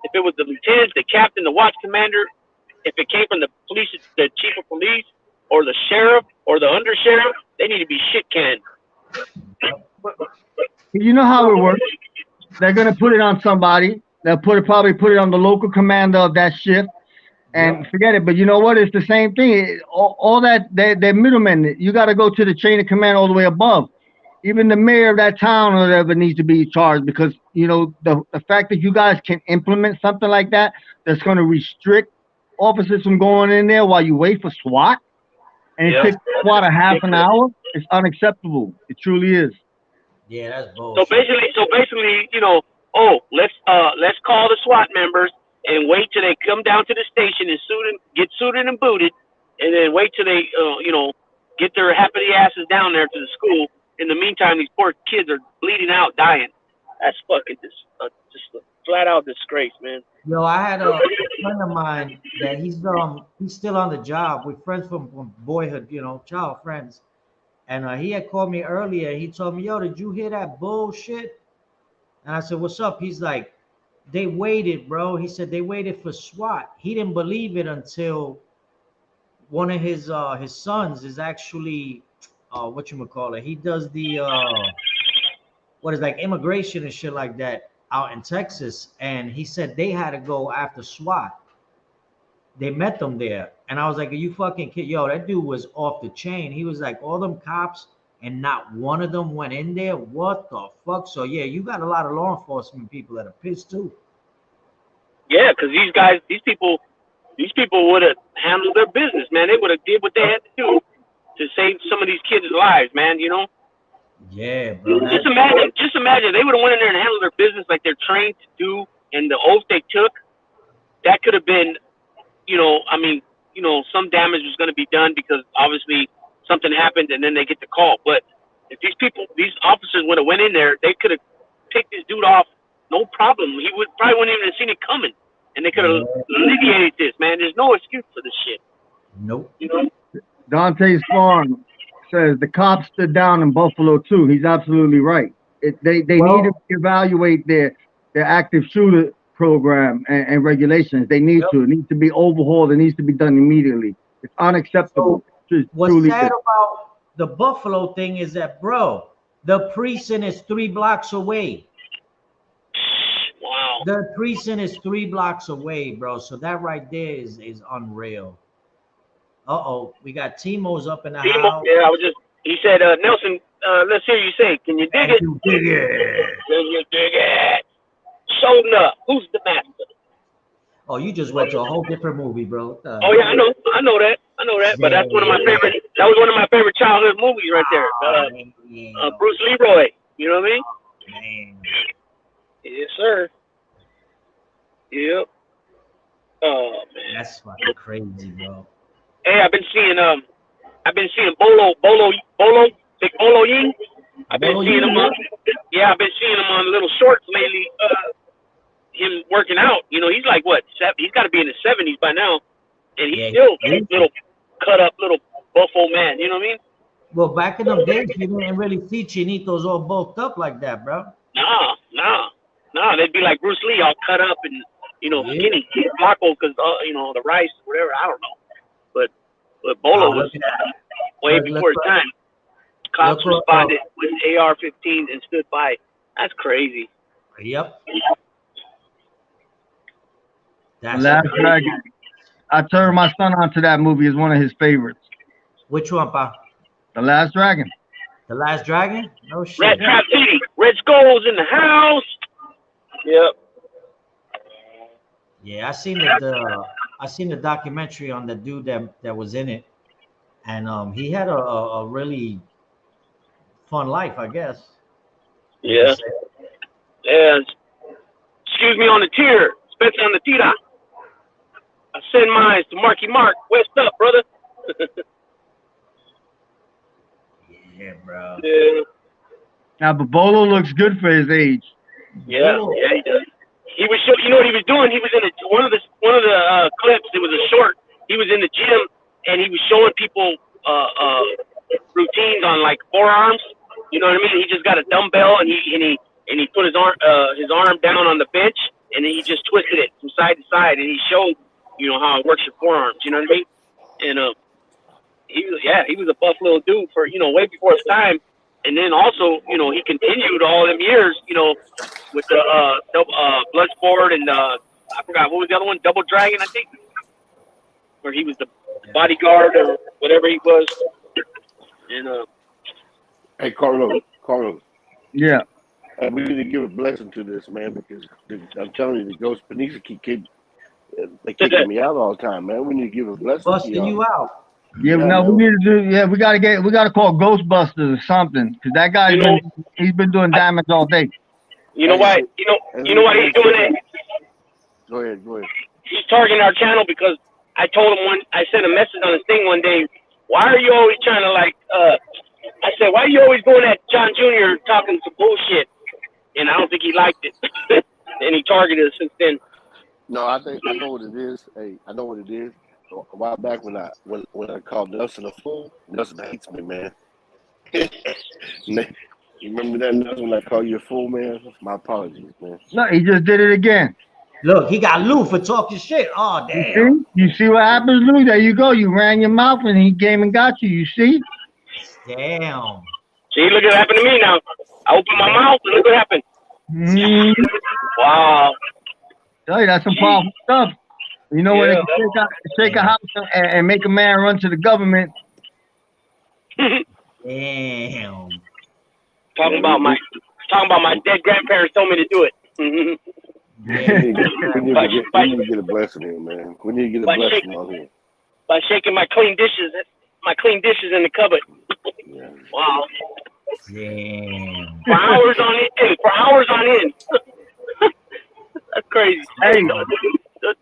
if it was the lieutenant, the captain, the watch commander, if it came from the police, the chief of police, or the sheriff, or the undersheriff, they need to be shit canned. You know how it works. They're gonna put it on somebody. They'll probably put it on the local commander of that shift. And forget it, but you know what? It's the same thing. All that they're middlemen. You got to go to the chain of command all the way above. Even the mayor of that town or whatever needs to be charged because you know the fact that you guys can implement something like that that's going to restrict officers from going in there while you wait for SWAT, and it takes SWAT a half an hour. It's unacceptable. It truly is. Yeah, that's bullshit. So basically, you know, let's call the SWAT members. And wait till they come down to the station and get suited and booted, and then wait till they, get their happy asses down there to the school. In the meantime, these poor kids are bleeding out, dying. That's fucking just a flat out disgrace, man. Yo, I had a friend of mine that he's still on the job. We're friends from boyhood, you know, child friends. And he had called me earlier. He told me, "Yo, did you hear that bullshit?" And I said, "What's up?" He's like, "They waited, bro." He said they waited for SWAT. He didn't believe it until one of his sons is actually whatchamacallit. He does the immigration and shit like that out in Texas. And he said they had to go after SWAT. They met them there. And I was like, "Are you fucking kidding?" Yo, that dude was off the chain. He was like, all them cops and not one of them went in there. What the fuck? So yeah, you got a lot of law enforcement people that are pissed too. Yeah, because these people would have handled their business, man. They would have did what they had to do to save some of these kids' lives, man. You know. Yeah, bro. Just imagine they would have went in there and handled their business like they're trained to do, and the oath they took, that could have been, some damage was going to be done because obviously something happened and then they get the call. But if these officers would have went in there, they could have picked this dude off, no problem. He probably wouldn't even have seen it coming, and they could have alleviated this, man. There's no excuse for this shit. Nope. Dante's Farm says the cops stood down in Buffalo too. He's absolutely right. They Well- need to evaluate their active shooter program and regulations. They need Yep. to. It needs to be overhauled. It needs to be done immediately. It's unacceptable. It's What's truly sad is. about the Buffalo thing is that, bro, the precinct is 3 blocks away. Wow. The precinct is 3 blocks away, bro. So that right there is unreal. Uh-oh, we got Timo's up in the Timo, house. yeah, he said, Nelson, let's hear you say, can you dig it? You dig it. Can you dig it? Showing up. Who's the master? Oh, you just went to a whole different movie, bro. Oh yeah, I know that. But that's one of my favorite. That was one of my favorite childhood movies right there. Bruce Leroy. You know what I mean? Man. Yes, sir. Yep. Oh man. That's fucking crazy, bro. Hey, I've been seeing Bolo Big Bolo Ying. I've been Bolo seeing him Ying, on. Yeah, I've been seeing him on little shorts lately. Him working out. You know, he's like what? He's got to be in his 70s by now, and he's still a little cut up, little buffo man. You know what I mean? Well, back in the days, you didn't really see Chinitos all bulked up like that, bro. Nah. They'd be like Bruce Lee, all cut up and skinny, flaco, because the rice, whatever. I don't know, but Bolo was way before his time. Cops responded with AR-15s and stood by. That's crazy. Yep. Last Dragon. I turned my son onto that movie as one of his favorites. Which one, pa? The Last Dragon. The Last Dragon? No shit. Red Trap City. Red Skull's in the house. Yep. Yeah, I seen the documentary on the dude that was in it, and he had a really fun life, I guess. Yeah. Yeah. Excuse me on the tier, Spencer on the tira. I send mine to Marky Mark. West up, brother. Yeah, bro. Yeah. Now, but Bolo looks good for his age. Yeah, he does. He was, you know what he was doing? He was in one of the clips. It was a short. He was in the gym and he was showing people routines on like forearms. You know what I mean? He just got a dumbbell and he put his arm down on the bench and then he just twisted it from side to side and he showed how it works your forearms. You know what I mean? And he was a buff little dude for way before his time. And then also, he continued all them years, with the Bloodsport and I forgot what was the other one, Double Dragon, I think, where he was the bodyguard or whatever he was. And hey, Carlos. Yeah. We need to give a blessing to this man because I'm telling you, the Ghost Panisa keep kicking me out all the time, man. We need to give a blessing. Busting to y'all. you out. Yeah, no, we need to do. Yeah, we gotta call Ghostbusters or something because that guy's he's been doing damage all day. You know why? You know why he's doing it? Go ahead. He's targeting our channel because I told him I sent a message on his thing one day. Why are you always trying to I said, why are you always going at John Jr. talking some bullshit? And I don't think he liked it, and he targeted us since then. No, I know what it is. Hey, I know what it is. A while back when I called Nelson a fool, Nelson hates me, man. You remember that, Nelson, when I called you a fool, man? My apologies, man. No, he just did it again. Look, he got Lou for talking shit. Oh, damn. You see what happens, Lou? There you go. You ran your mouth and he came and got you. You see? Damn. See, look what happened to me now. I opened my mouth and look what happened. Wow. Tell you, that's some powerful stuff. You know when they can shake a house and make a man run to the government. Damn. Talking about my dead grandparents told me to do it. We need to get a blessing here, man. We need to get a blessing on here. By shaking my clean dishes in the cupboard. Yeah. Wow. Damn. For hours on end. That's crazy. Hey.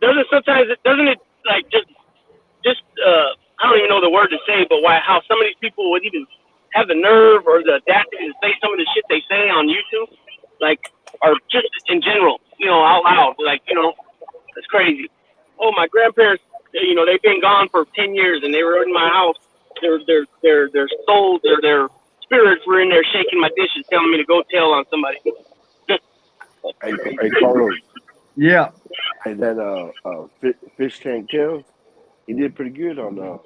Doesn't it like just I don't even know the word to say, but how some of these people would even have the nerve or the audacity to say some of the shit they say on YouTube, or just in general, out loud, it's crazy. Oh, my grandparents, they've been gone for 10 years and they were in my house their souls or their spirits were in there shaking my dishes, telling me to go tell on somebody. Hey, Carlos. Yeah. Hey, that Fish Tank Tales, he did pretty good on the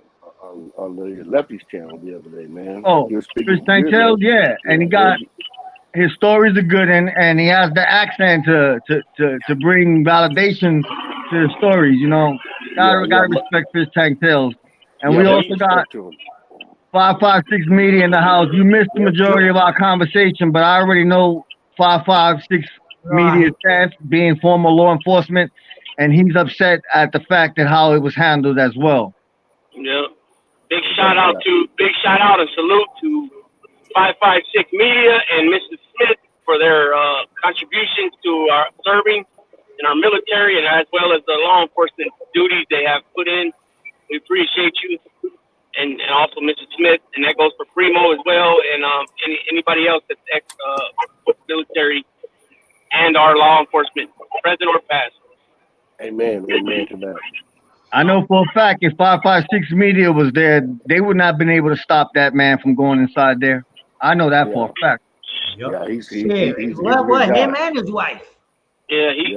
Lefty's channel the other day, man. Oh, He was speaking Fish Tank good, Tales, man. yeah. And he got his stories are good, and he has the accent to bring validation to the stories. You know, gotta respect Fish Tank Tales. And we also got 556 Media in the house. You missed the majority of our conversation, but I already know 556 Media's stance, being former law enforcement, and he's upset at the fact that how it was handled as well. Yeah. Big shout out and salute to 556 Media and Mrs. Smith for their contributions to our serving in our military, and as well as the law enforcement duties they have put in. We appreciate you, and also Mrs. Smith, and that goes for Primo as well, and anybody else that's ex-military and our law enforcement, present or past. Amen. Amen to that. I know for a fact if 556 Media was there, they would not have been able to stop that man from going inside there. I know that for a fact. Yep. Yeah, he's what him and his wife. Yeah, she's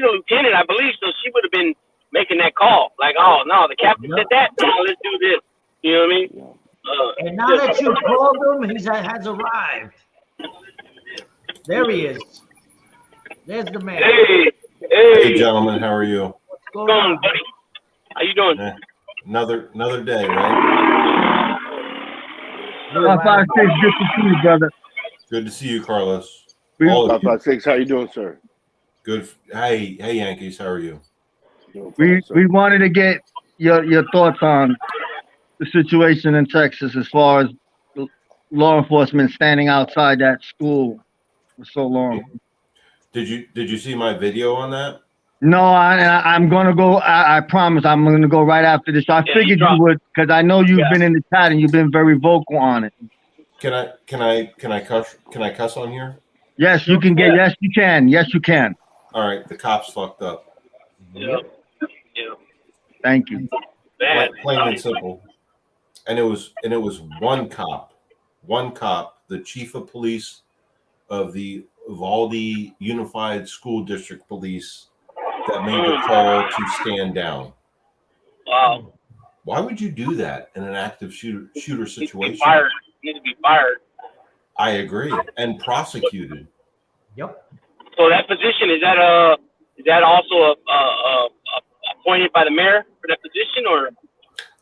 a lieutenant, I believe, so she would have been making that call. Like, oh no, the captain said that. No, let's do this. You know what I mean? And now that you called him, he has arrived. There he is. There's the man. Hey, gentlemen, how are you? What's going on, buddy? How you doing? Another day, right? 556, good to see you, brother. Good to see you, Carlos. 556, how you doing, sir? Good. Hey, Yankees, how are you? We wanted to get your thoughts on the situation in Texas as far as law enforcement standing outside that school for so long. Did you see my video on that? No, I'm gonna go. I promise I'm gonna go right after this. I figured you would, because I know you've been in the chat and you've been very vocal on it. Can I cuss on here? Yes, you can get. Yes, you can. Yes, you can. All right, the cops fucked up. Yeah. Thank you. Plain and simple. And it was one cop, the chief of police of all the Unified School District Police, that made the call to stand down. Wow. Why would you do that in an active shooter situation? Need to be fired. I agree, and prosecuted. Yep. So that position is that also appointed by the mayor for that position, or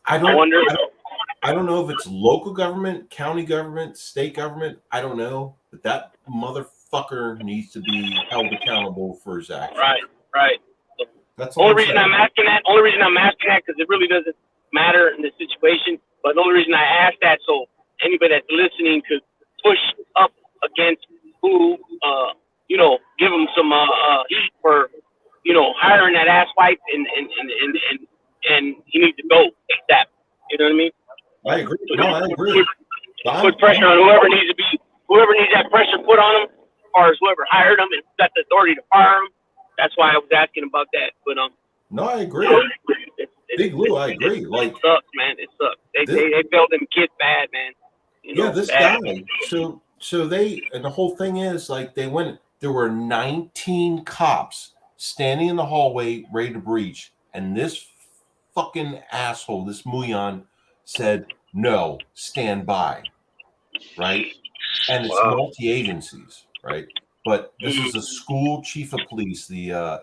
I don't know if it's local government, county government, state government. I don't know, but that motherfucker needs to be held accountable for his actions. Right. That's the only reason I'm asking that. Because it really doesn't matter in this situation. But the only reason I asked that, so anybody that's listening could push up against who, give them some heat for, hiring that asswipe, and he needs to go ASAP. You know what I mean? I agree. No, I agree. Put pressure on whoever needs that pressure put on him, as far as whoever hired him and got the authority to fire him. That's why I was asking about that. But no, I agree. Big Lou, I agree. It sucks, man. It sucks. They failed them kids bad, man. This guy. So they, and the whole thing is, like, there were 19 cops standing in the hallway ready to breach, and this fucking asshole, this Muyan, said, no, stand by. Right? And it's multi-agencies, right? But this is the school chief of police, the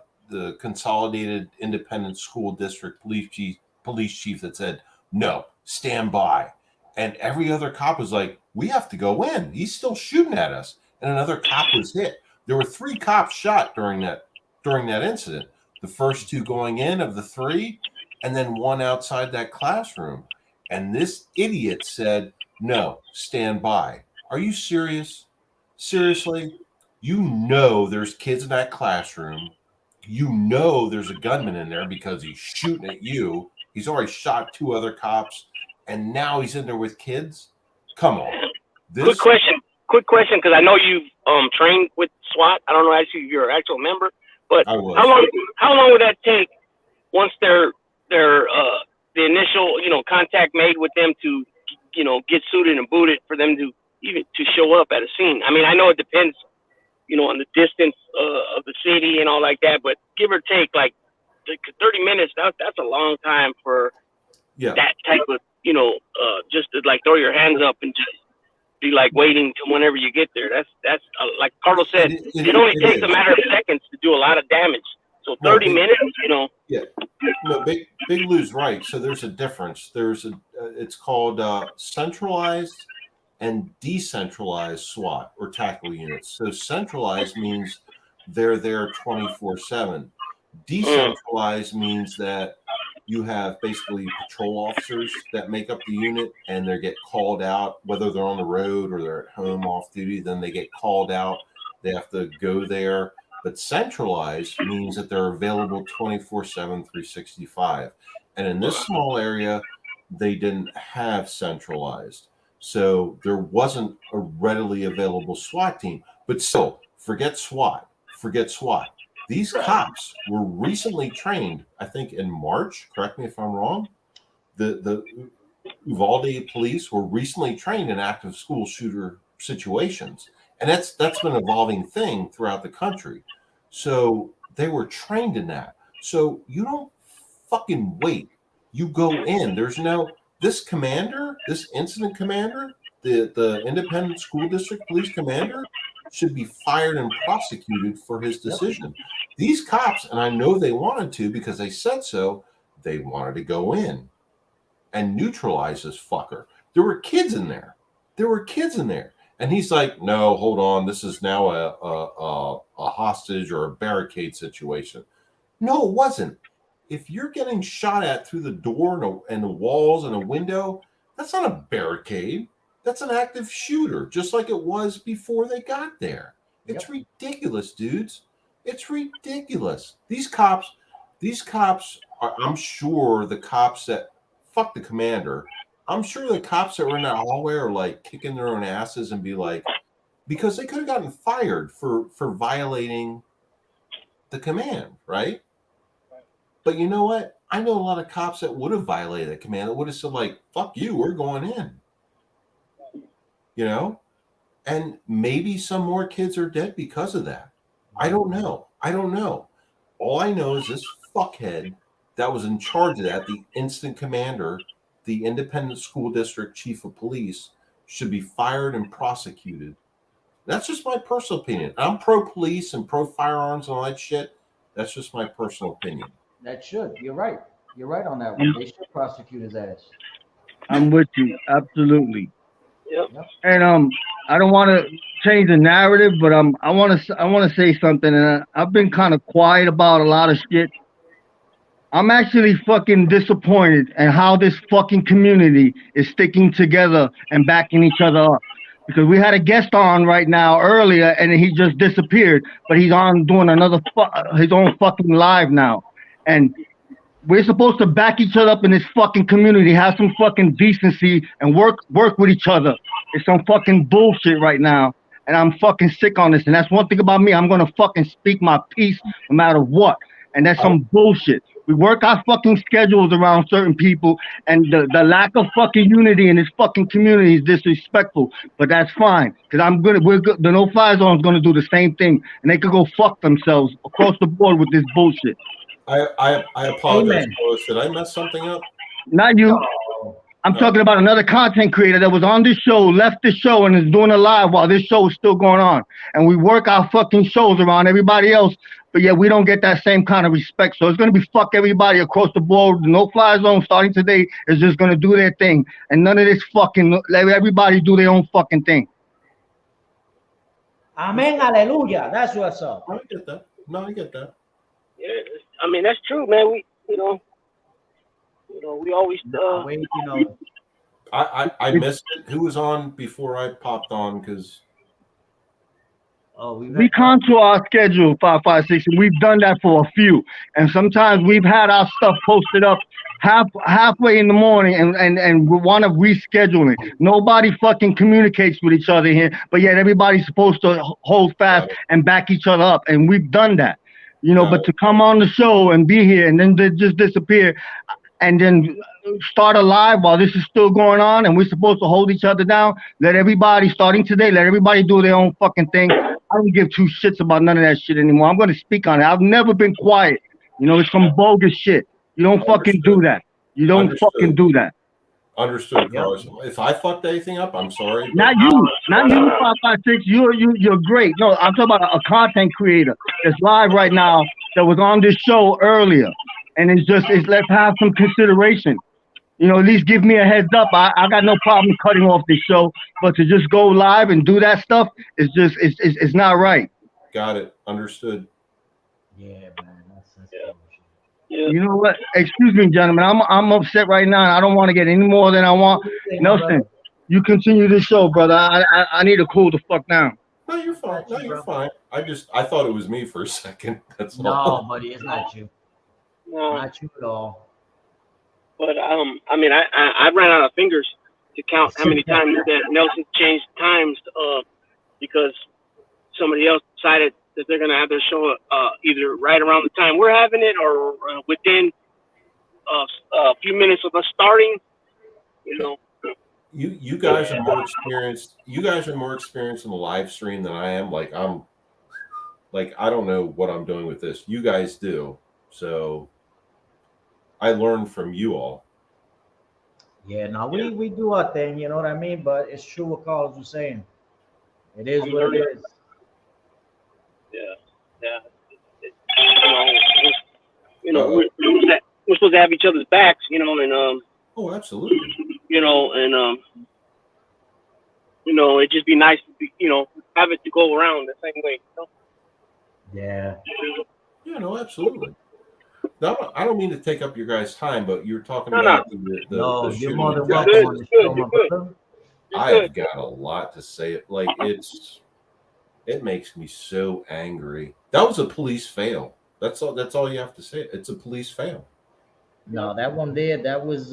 Consolidated Independent School District police chief that said, no, stand by. And every other cop was like, we have to go in. He's still shooting at us. And another cop was hit. There were 3 cops shot during that incident. The first 2 going in of the 3, and then 1 outside that classroom. And this idiot said, no, stand by. Are you serious? Seriously? There's kids in that classroom. There's a gunman in there because he's shooting at you. He's already shot 2 other cops, and now he's in there with kids? Come on. Quick question, because I know you've trained with SWAT. I don't know actually if you're an actual member, but how long would that take once the the initial, you know, contact made with them to, you know, get suited and booted for them to even to show up at a scene. I mean, I know it depends, you know, on the distance of the city and all like that, but give or take, like 30 minutes, that's a long time for that type of, you know, just to like throw your hands up and just be like waiting till whenever you get there. That's like Carlos said, it only takes a matter of seconds to do a lot of damage. So 30 minutes, you know. Yeah, no, Big Lou's right. So there's a difference. It's called centralized and decentralized SWAT or tackle units. So centralized means they're there 24/7. Decentralized means that you have basically patrol officers that make up the unit, and they get called out, whether they're on the road or they're at home off duty, then they get called out. They have to go there. But centralized means that they're available 24/7, 365. And in this small area, they didn't have centralized. So there wasn't a readily available SWAT team. But still, forget SWAT. These cops were recently trained, I think in March, correct me if I'm wrong. The Uvalde police were recently trained in active school shooter situations. And that's been an evolving thing throughout the country. So they were trained in that. So you don't fucking wait. You go in. This incident commander, the independent school district police commander should be fired and prosecuted for his decision. These cops, and I know they wanted to because they said so, they wanted to go in and neutralize this fucker. There were kids in there. And he's like, no, hold on. This is now a hostage or a barricade situation. No, it wasn't. If you're getting shot at through the door and the walls and a window, that's not a barricade. That's an active shooter, just like it was before they got there. It's ridiculous, dudes. It's ridiculous. These cops are, I'm sure the cops that, fuck the commander, I'm sure the cops that were in that hallway are like kicking their own asses and be like, because they could have gotten fired for violating the command, right? But you know what? I know a lot of cops that would have violated the command that would have said like, fuck you, we're going in. You know? And maybe some more kids are dead because of that. I don't know. All I know is this fuckhead that was in charge of that, the incident commander, the independent school district chief of police, should be fired and prosecuted. That's just my personal opinion. I'm pro police and pro firearms and all that shit. That's just my personal opinion. That should. You're right. You're right on that one. They should prosecute his ass. I'm with you. Absolutely. Yep. And I don't want to change the narrative, but I want to say something. And I've been kind of quiet about a lot of shit. I'm actually fucking disappointed in how this fucking community is sticking together and backing each other up. Because we had a guest on right now earlier, and he just disappeared. But he's on doing his own fucking live now. And we're supposed to back each other up in this fucking community, have some fucking decency, and work with each other. It's some fucking bullshit right now. And I'm fucking sick on this. And that's one thing about me. I'm going to fucking speak my piece no matter what. And that's some bullshit. We work our fucking schedules around certain people, and the lack of fucking unity in this fucking community is disrespectful. But that's fine, because the no-fly zone is gonna do the same thing, and they could go fuck themselves across the board with this bullshit. I apologize, Carlos. Did I mess something up? Not you. I'm talking about another content creator that was on this show, left the show, and is doing a live while this show is still going on. And we work our fucking shows around everybody else, but yet we don't get that same kind of respect. So it's going to be fuck everybody across the board. The no-fly zone starting today is just going to do their thing. And none of this fucking, let everybody do their own fucking thing. Amen, hallelujah. That's what's up. I get that. No, I get that. Yeah, I mean, that's true, man. We always I missed it. Who was on before I popped on? Because we control our schedule, 556, and we've done that for a few. And sometimes we've had our stuff posted up halfway in the morning, and we want to reschedule it. Nobody fucking communicates with each other here, but yet everybody's supposed to hold fast and back each other up, and we've done that. You know, but to come on the show and be here and then just disappear, and then start a live while this is still going on, and we're supposed to hold each other down. Let everybody, starting today, let everybody do their own fucking thing. I don't give two shits about none of that shit anymore. I'm going to speak on it. I've never been quiet. You know, it's some bogus shit. You don't fucking do that. You don't fucking do that. Understood, Carlos. If I fucked anything up, I'm sorry. Not you, 556. You're great. No, I'm talking about a content creator that's live right now that was on this show earlier, and it's let's have some consideration. You know, at least give me a heads up. I got no problem cutting off this show, but to just go live and do that stuff is just it's not right. Got it. Understood. Yeah, man. You know what? Excuse me, gentlemen. I'm upset right now, and I don't want to get any more than I want. Nelson, you continue the show, brother. I need to cool the fuck down. No, you're fine. No, you're fine. I thought it was me for a second. That's no, all. buddy, it's not you. No, not you at all. But I mean, I ran out of fingers to count how many times that Nelson changed times because somebody else decided that they're gonna have their show either right around the time we're having it or within a few minutes of us starting. You know. You guys are more experienced. You guys are more experienced in the live stream than I am. Like I don't know what I'm doing with this. You guys do. So I learned from you all. Yeah, no, we do our thing, you know what I mean? But it's true what Carlos was saying. It is what it is. Yeah. We're supposed to have each other's backs, you know, and oh, absolutely. You know, and it'd just be nice to be, have it to go around the same way. You know? Yeah. Yeah, no, absolutely. No, I don't mean to take up your guys' time, but you're talking about the you're more than welcome on the show, my brother. I've got a lot to say. Like it makes me so angry. That was a police fail. That's all you have to say. It's a police fail. No, that one there, that was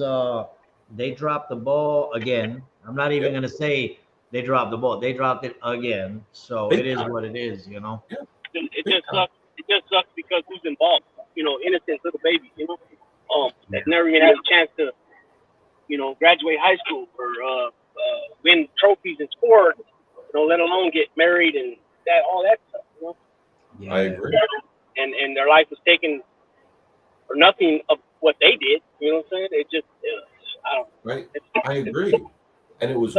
they dropped the ball again. I'm not even gonna say they dropped the ball. They dropped it again. So it is what it is, you know. Yeah. It just sucks. It just sucks because who's involved? Innocent little babies, that never even had a chance to, graduate high school or win trophies in sport, let alone get married and all that stuff, Yeah. I agree. And their life was taken for nothing of what they did. You know what I'm saying? It just, I don't know. Right. I agree. And it was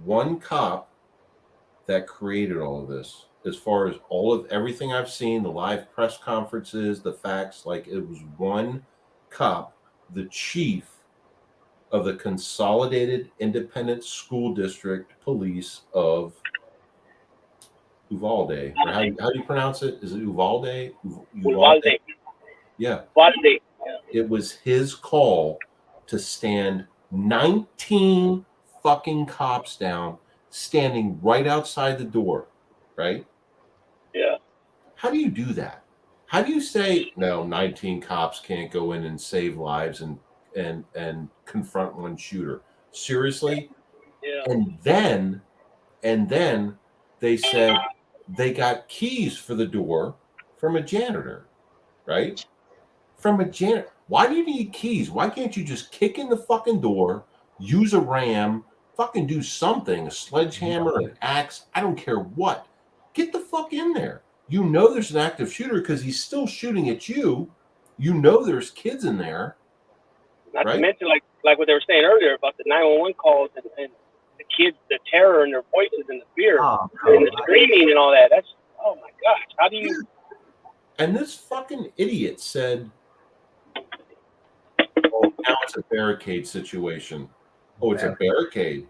one cop that created all of this. As far as everything I've seen, the live press conferences, the facts, like it was one cop, the chief of the Consolidated Independent School District Police of Uvalde. Or how do you pronounce it? Is it Uvalde? Uvalde. Yeah. Uvalde. It was his call to stand 19 fucking cops down, standing right outside the door, right? Yeah. How do you do that? How do you say no? 19 cops can't go in and save lives and confront one shooter. Seriously? Yeah. And then they said they got keys for the door from a janitor, right? From a janitor. Why do you need keys? Why can't you just kick in the fucking door, use a ram, fucking do something, a sledgehammer, an axe, I don't care what. Get the fuck in there. You know there's an active shooter because he's still shooting at you. You know there's kids in there. Not to mention, like what they were saying earlier about the 911 calls and the kids, the terror in their voices and the fear and the screaming and all that. That's, oh my gosh, how do you? And this fucking idiot said, "Oh, now it's a barricade situation." Oh, it's a barricade,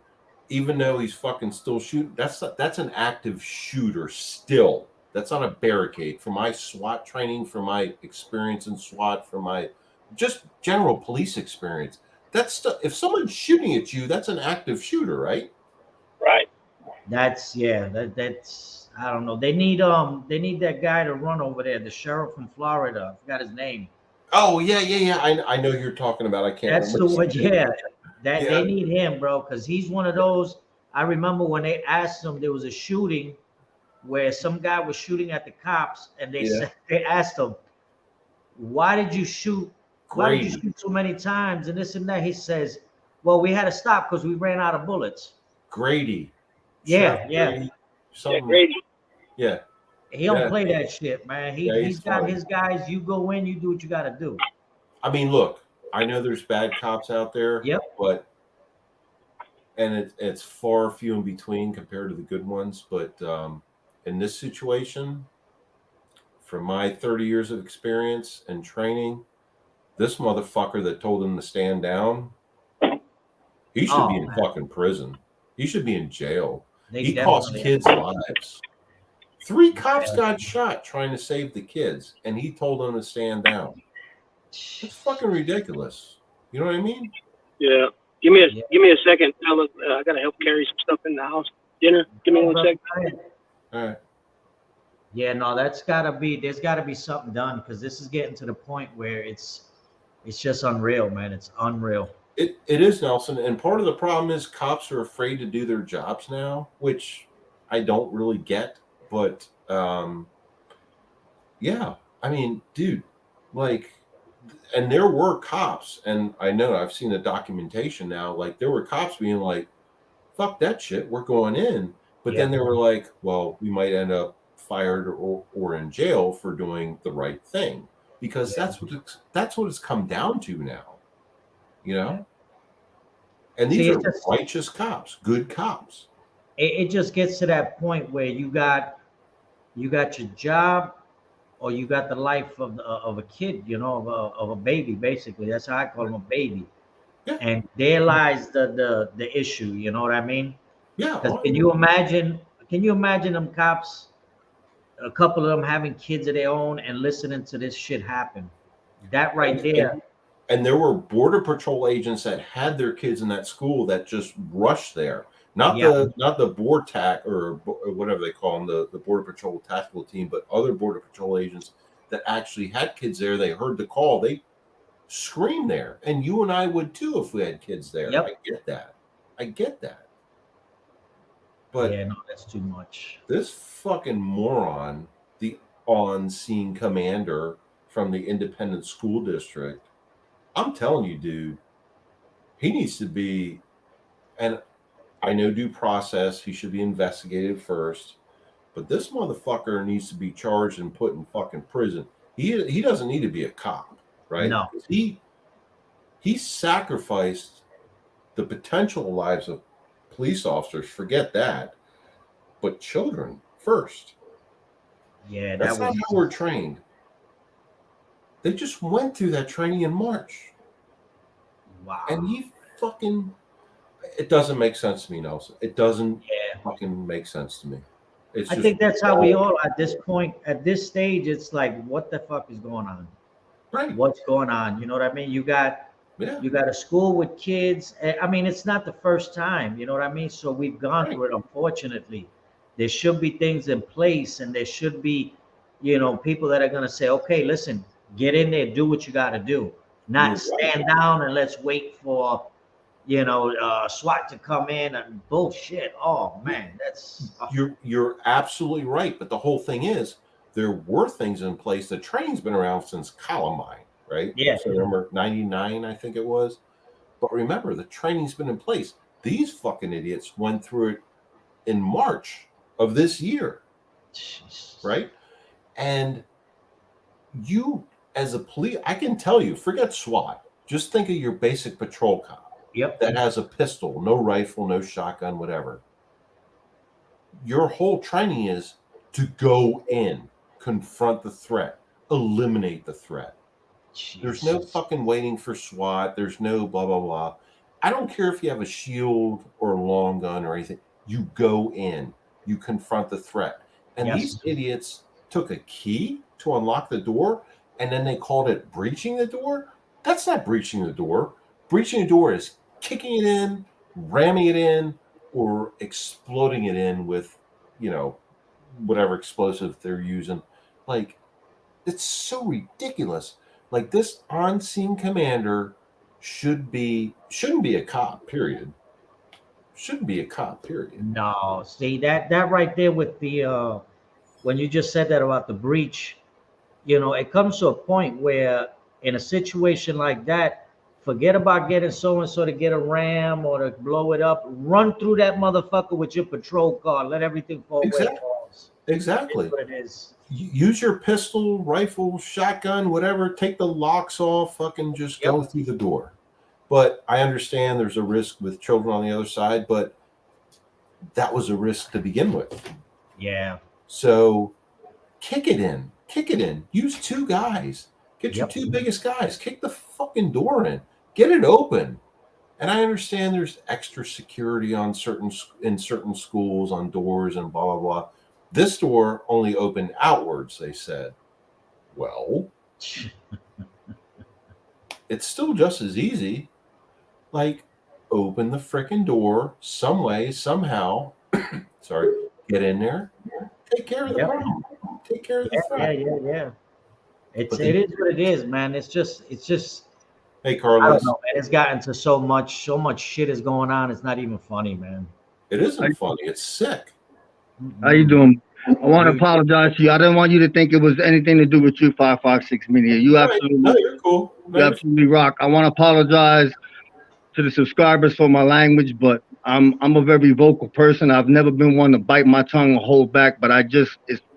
even though he's fucking still shooting. That's an active shooter still. That's not a barricade. From my SWAT training, from my experience in SWAT, from my just general police experience, that's if someone's shooting at you, that's an active shooter, right? Right. That's I don't know. They need that guy to run over there, the sheriff from Florida. I forgot his name. Oh yeah. I know you're talking about. I can't. That's the one. Yeah. They need him, bro, because he's one of those. I remember when they asked him, there was a shooting where some guy was shooting at the cops, and they asked him, "Why did you shoot Why did you Grady. shoot so many times and this and that? He says, well, we had to stop because we ran out of bullets. Grady. Yeah, Sheriff yeah. Grady, Yeah, something. Grady. Yeah. He don't Yeah. play that shit, man. Yeah, He's he's got fine. his guys. You go in, you do what you got to do. I mean, look, I know there's bad cops out there, Yep. but it's far few in between compared to the good ones. But in this situation, from my 30 years of experience and training, this motherfucker that told him to stand down, he should be in man. fucking prison. He should be in jail. They He cost definitely- kids lives. 3 cops got shot trying to save the kids, and he told them to stand down. It's fucking ridiculous. You know what I mean? Yeah. Give me a second, fellas. I gotta help carry some stuff in the house. Dinner. Give me 1 second. All right. Yeah, no, there's gotta be something done because this is getting to the point where it's just unreal, man. It's unreal. It is, Nelson, and part of the problem is cops are afraid to do their jobs now, which I don't really get. But yeah, I mean, dude, like, and there were cops, and I know I've seen the documentation now. Like, there were cops being like, "Fuck that shit, we're going in," but then they were like, "Well, we might end up fired or in jail for doing the right thing," because that's what it's come down to now, you know. And these are righteous cops, good cops. It just gets to that point where you got your job, or you got the life of a kid, you know, of a baby. Basically, that's how I call him, a baby. Yeah. And there lies the issue. You know what I mean? Yeah. 'Cause can you imagine them cops, a couple of them having kids of their own and listening to this shit happen? That right there. And there were Border Patrol agents that had their kids in that school that just rushed there. Not the BORTAC or whatever they call them, the Border Patrol tactical team, but other Border Patrol agents that actually had kids there. They heard the call. They screamed there. And you and I would too if we had kids there. Yep. I get that. But yeah, no, that's too much. This fucking moron, the on-scene commander from the independent school district, I'm telling you, dude, he needs to be, and I know due process, he should be investigated first, but this motherfucker needs to be charged and put in fucking prison. He doesn't need to be a cop, right? No. He sacrificed the potential lives of police officers, forget that, but children first. Yeah, That's not how we're trained. They just went through that training in March. Wow. And it doesn't make sense to me, Nelson. It doesn't fucking make sense to me. I think that's how we all, at this point, at this stage, it's like, what the fuck is going on? Right. What's going on? You know what I mean? You got a school with kids. I mean, it's not the first time, you know what I mean? So we've gone through it, unfortunately. There should be things in place, and there should be, you know, people that are going to say, okay, listen, get in there, do what you got to do. Not stand down and let's wait for, you know, SWAT to come in and bullshit. Oh man, that's you're absolutely right. But the whole thing is, there were things in place. The training's been around since Columbine, right? Yeah. So remember 99, I think it was. But remember, the training's been in place. These fucking idiots went through it in March of this year, right? And you, as a police, I can tell you, forget SWAT. Just think of your basic patrol cop. Yep. That has a pistol, no rifle, no shotgun, whatever. Your whole training is to go in, confront the threat, eliminate the threat. Jesus. There's no fucking waiting for SWAT. There's no blah, blah, blah. I don't care if you have a shield or a long gun or anything. You go in, you confront the threat. And these idiots took a key to unlock the door, and then they called it breaching the door. That's not breaching the door. Breaching the door is kicking it in, ramming it in, or exploding it in with, you know, whatever explosive they're using. Like, it's so ridiculous. Like, this on-scene commander shouldn't be a cop, period. Shouldn't be a cop, period. No, see that right there with the when you just said that about the breach, you know, it comes to a point where in a situation like that, forget about getting so-and-so to get a ram or to blow it up. Run through that motherfucker with your patrol car. Let everything fall where it falls. Exactly. That's what it is. Use your pistol, rifle, shotgun, whatever. Take the locks off. Fucking just go through the door. But I understand there's a risk with children on the other side, but that was a risk to begin with. Yeah. So kick it in. Kick it in. Use two guys. Get your two biggest guys. Kick the fucking door in. Get it open. And I understand there's extra security on certain schools on doors and blah, blah, blah. This door only opened outwards, they said. Well, it's still just as easy. Like, open the frickin' door some way, somehow. Sorry. Get in there. Take care of the problem. Take care of the threat. Yeah. It is what it is, man. It's just. Hey, Carlos. I don't know, man. It's gotten to so much shit is going on. It's not even funny, man. It isn't funny. It's sick. How you doing? I want to apologize to you. I didn't want you to think it was anything to do with you, 556 Media. You absolutely, no, you're cool. You absolutely rock. I want to apologize to the subscribers for my language, but I'm a very vocal person. I've never been one to bite my tongue or hold back, but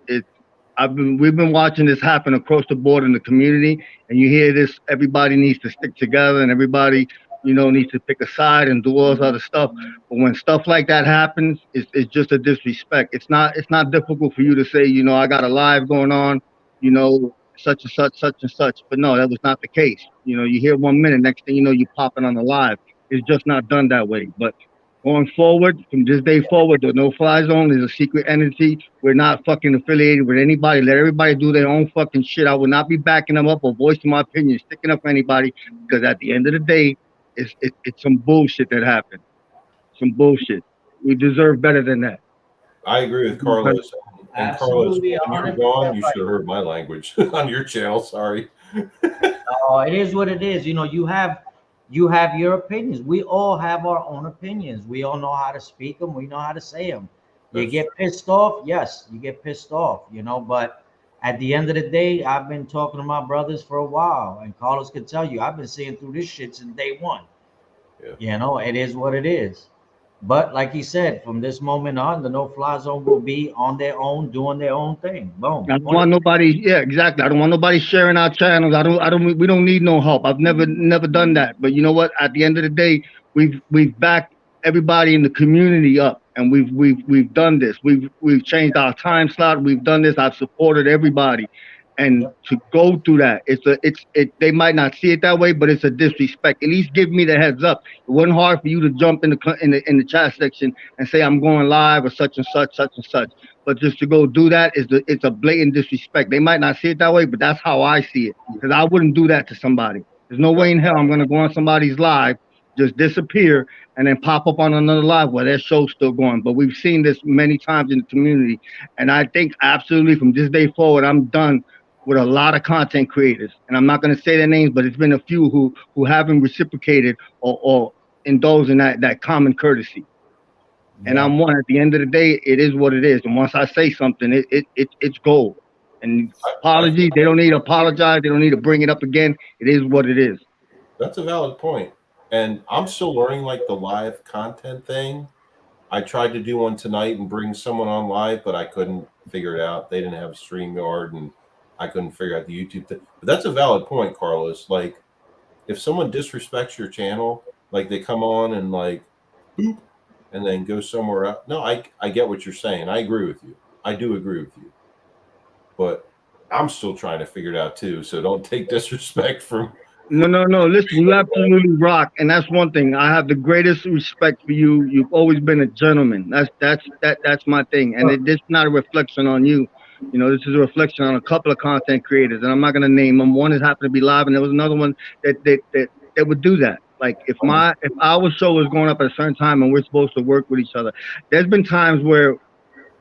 we've been watching this happen across the board in the community, and you hear this. Everybody needs to stick together, and everybody, needs to pick a side and do all this other stuff. But when stuff like that happens, it's just a disrespect. It's not difficult for you to say, I got a live going on, such and such. But no, that was not the case. You hear 1 minute, next thing you know, you popping on the live. It's just not done that way. But going forward, from this day forward, the no-fly zone is a secret entity. We're not fucking affiliated with anybody. Let everybody do their own fucking shit. I will not be backing them up or voicing my opinion, sticking up for anybody, because at the end of the day, it's some bullshit that happened. Some bullshit. We deserve better than that. I agree with Carlos. And Carlos, when you were gone, you right. should have heard my language on your channel. Sorry. Oh, it is what it is. You have your opinions. We all have our own opinions. We all know how to speak them. We know how to say them. You get pissed off. Yes, you get pissed off, but at the end of the day, I've been talking to my brothers for a while, and Carlos can tell you, I've been seeing through this shit since day one. Yeah. It is what it is. But like he said, from this moment on, the no-fly zone will be on their own, doing their own thing. Boom. I don't want nobody. Yeah, exactly. I don't want nobody sharing our channels. We don't need no help. I've never done that. But you know what? At the end of the day, we've backed everybody in the community up, and we've done this. We've changed our time slot. We've done this. I've supported everybody. And to go through that, they might not see it that way, but it's a disrespect. At least give me the heads up. It wasn't hard for you to jump in the chat section and say I'm going live or such and such. But just to go do that it's a blatant disrespect. They might not see it that way, but that's how I see it. Because I wouldn't do that to somebody. There's no way in hell I'm gonna go on somebody's live, just disappear, and then pop up on another live while their show's still going. But we've seen this many times in the community, and I think absolutely from this day forward, I'm done with a lot of content creators, and I'm not going to say their names, but it's been a few who haven't reciprocated or indulged in that common courtesy. Yeah. And I'm one. At the end of the day, it is what it is. And once I say something, it's gold. And apologies, they don't need to apologize. They don't need to bring it up again. It is what it is. That's a valid point. And I'm still learning like the live content thing. I tried to do one tonight and bring someone on live, but I couldn't figure it out. They didn't have a StreamYard, and I couldn't figure out the YouTube thing. But that's a valid point, Carlos. Like, if someone disrespects your channel, like they come on and like, boop, and then go somewhere else. No, I get what you're saying. I agree with you. I do agree with you. But I'm still trying to figure it out too. So don't take disrespect from. No. Listen, you absolutely rock, and that's one thing. I have the greatest respect for you. You've always been a gentleman. That's my thing, and it's not a reflection on you. This is a reflection on a couple of content creators, and I'm not going to name them. One is happened to be live, and there was another one that would do that. Like if our show was going up at a certain time and we're supposed to work with each other, there's been times where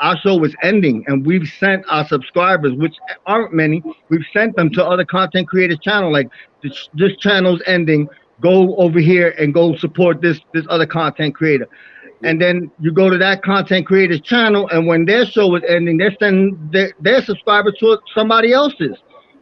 our show was ending and we've sent our subscribers, which aren't many, we've sent them to other content creators' channel. Like this channel's ending, go over here and go support this other content creator. And then you go to that content creator's channel, and when their show is ending, they're sending their subscribers to somebody else's.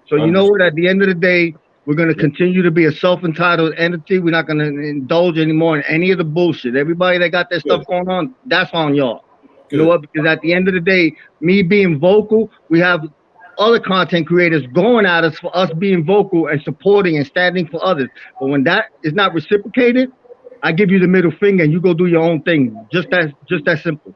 So you know what? At the end of the day, We're going to continue to be a self-entitled entity. We're not going to indulge anymore in any of the bullshit. Everybody that got their stuff going on, that's on y'all. You know what? Because at the end of the day, me being vocal, we have other content creators going at us for us being vocal and supporting and standing for others. But when that is not reciprocated, I give you the middle finger and you go do your own thing. Just that simple.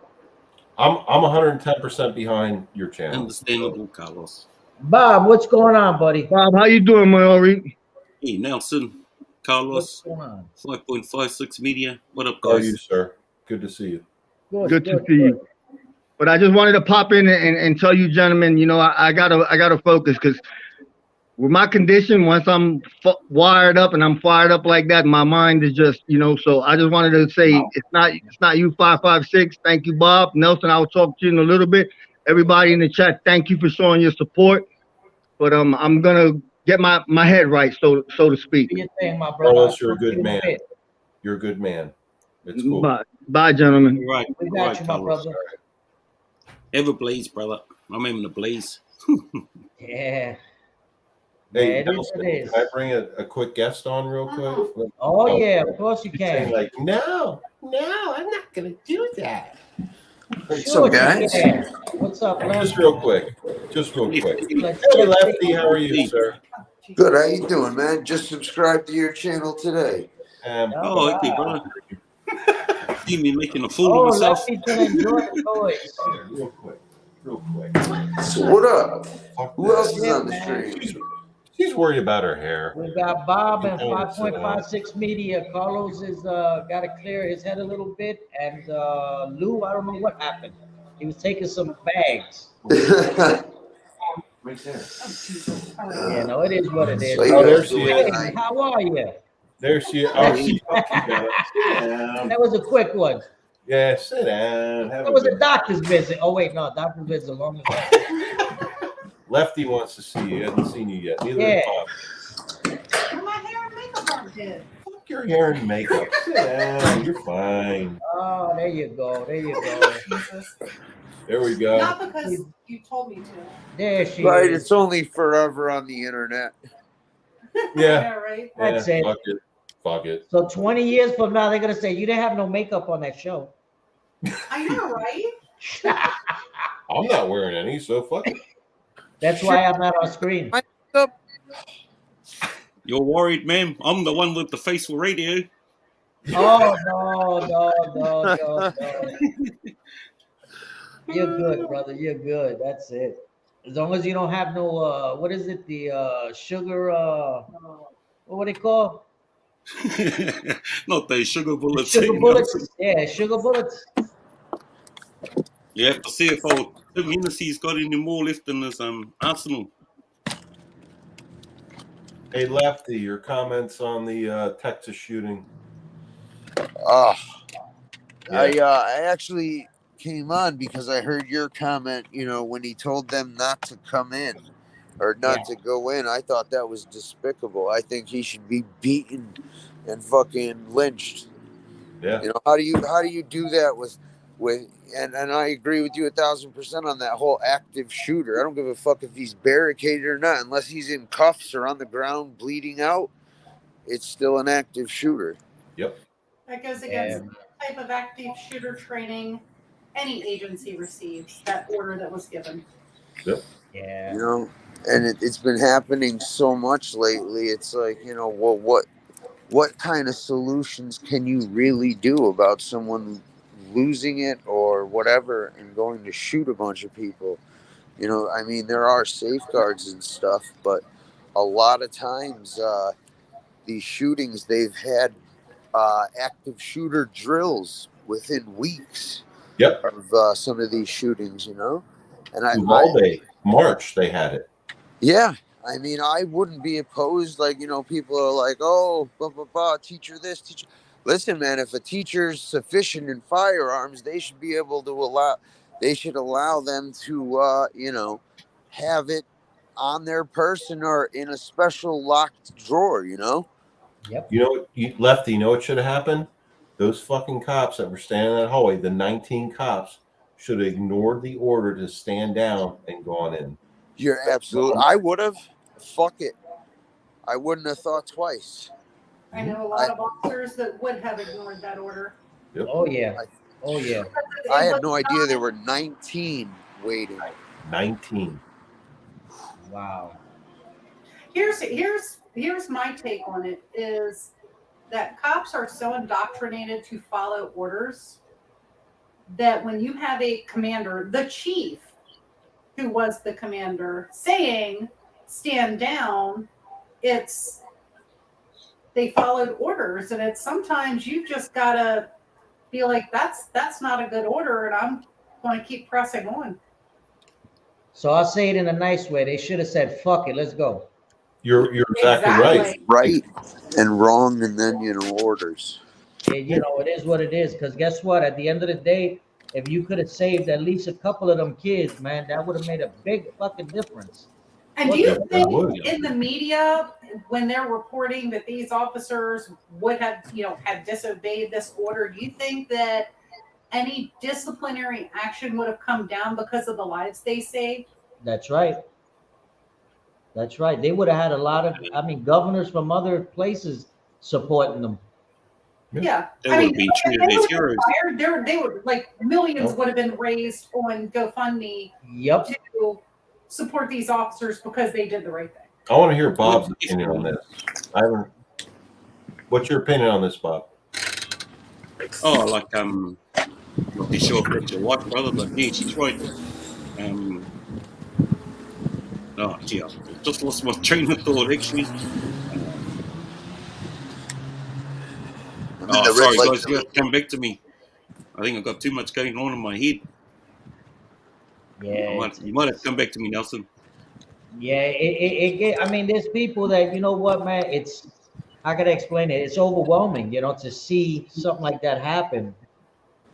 I'm 110% behind your channel. Understandable, Carlos. Bob, what's going on, buddy? Bob, how you doing, Maori? Hey, Nelson, Carlos, 5.56 Media. What up, guys? How are you, sir? Good to see you. Good to see you. But I just wanted to pop in and tell you, gentlemen, you know, I gotta focus, because with my condition, once I'm wired up and I'm fired up like that, my mind is just, you know. So I just wanted to say, it's not you 556. Thank you, Bob. Nelson, I will talk to you in a little bit. Everybody in the chat, thank you for showing your support. But I'm gonna get my head right, so to speak. Do your thing, my brother. Carlos, you're a good man. You're a good man. It's cool. Bye, gentlemen. You're right. We You're got right, you, my Carlos. brother. Everblaze, brother. I'm aiming the blaze. Yeah. Hey, it Nelson, is. can I bring a quick guest on real quick? Oh yeah, of course you He's can. saying like, no, I'm not gonna do that. What's up, guys? What's up, Lefty? Just real quick. Let's Hey, Lefty, how are you, sir? Good. How you doing, man? Just subscribed to your channel today. Oh, okay, brother. See me making a fool of myself. Lefty's gonna enjoy the toys. Real quick. So what up? Who else is on the stream? She's worried about her hair. We got Bob and 5.56 Media. Carlos is got to clear his head a little bit, and Lou, I don't know what happened. He was taking some bags. Yeah, no, it is what it is. So there she Hey, is. how are you? There she is. Oh, she fucking got it. Sit down. That was a quick one. Yeah, sit down. Have That was a doctor's visit. Oh wait, no, doctor's visit a long time. Lefty wants to see you. He hasn't seen you yet. Neither Yeah. Bob. My hair and makeup aren't good. Fuck your hair and makeup. Sit down. You're fine. Oh, there you go. There you go. There we go. Not because you told me to. There she Right, is. it's only forever on the internet. Yeah. Right. That's it. Fuck it. So 20 years from now, they're gonna say you didn't have no makeup on that show. I know, right? I'm not wearing any, so fuck it. That's why I'm not on screen. You're worried, man. I'm the one with the face for radio. Oh no. You're good, brother. You're good. That's it. As long as you don't have no what is it? The sugar what they call? Not the sugar bullets. Sugar bullets. Yeah, sugar bullets. You have to see if our Hennessy's got any more left in this arsenal. Hey, Lefty, your comments on the Texas shooting. I actually came on because I heard your comment, you know, when he told them not to come in or not to go in. I thought that was despicable. I think he should be beaten and fucking lynched. Yeah. You know, how do you do that with and I agree with you 1,000% on that whole active shooter. I don't give a fuck if he's barricaded or not, unless he's in cuffs or on the ground bleeding out. It's still an active shooter. Yep. That goes against the type of active shooter training any agency receives, that order that was given. Yep. Yeah. You know, and it's been happening so much lately. It's like, you know, well, what kind of solutions can you really do about someone losing it or whatever and going to shoot a bunch of people? You know, I mean, there are safeguards and stuff, but a lot of times these shootings, they've had active shooter drills within weeks of some of these shootings, you know? And March, they had it. Yeah. I mean, I wouldn't be opposed. Like, you know, people are like, oh, blah, blah, blah, teacher this, teacher. Listen, man, if a teacher's sufficient in firearms, they should be able to allow them to, you know, have it on their person or in a special locked drawer, you know? Yep. You know, Lefty, you know what should have happened? Those fucking cops that were standing in that hallway, the 19 cops, should have ignored the order to stand down and gone in. You're absolutely. I would have. Fuck it. I wouldn't have thought twice. I know a lot of officers that would have ignored that order. Yep. Oh yeah. Oh yeah. I had no idea there were 19 waiting. 19. Wow. Here's my take on it is that cops are so indoctrinated to follow orders that when you have a commander, the chief, who was the commander, saying stand down, they followed orders, and it's sometimes you just gotta feel like that's not a good order, and I'm going to keep pressing on. So I'll say it in a nice way. They should have said, "Fuck it, let's go." You're exactly right. Right and wrong, and then orders. And, it is what it is. Because guess what? At the end of the day, if you could have saved at least a couple of them kids, man, that would have made a big fucking difference. And do you think in the media, when they're reporting that these officers would have, had disobeyed this order, do you think that any disciplinary action would have come down because of the lives they saved? That's right. That's right. They would have had a lot of, governors from other places supporting them. Yeah. They would be treated as heroes. They would, like, millions would have been raised on GoFundMe to support these officers because they did the right thing. I want to hear Bob's opinion on this. What's your opinion on this, Bob? Oh, like not too sure if it's your wife, brother, but yeah, she's right. Oh, gee, I just lost my train of thought, actually. Oh, sorry, guys, you have to come back to me. I think I've got too much going on in my head. Yeah. You might have to come back to me, Nelson. Yeah, there's people that, man, it's, how can I explain it? It's overwhelming, to see something like that happen.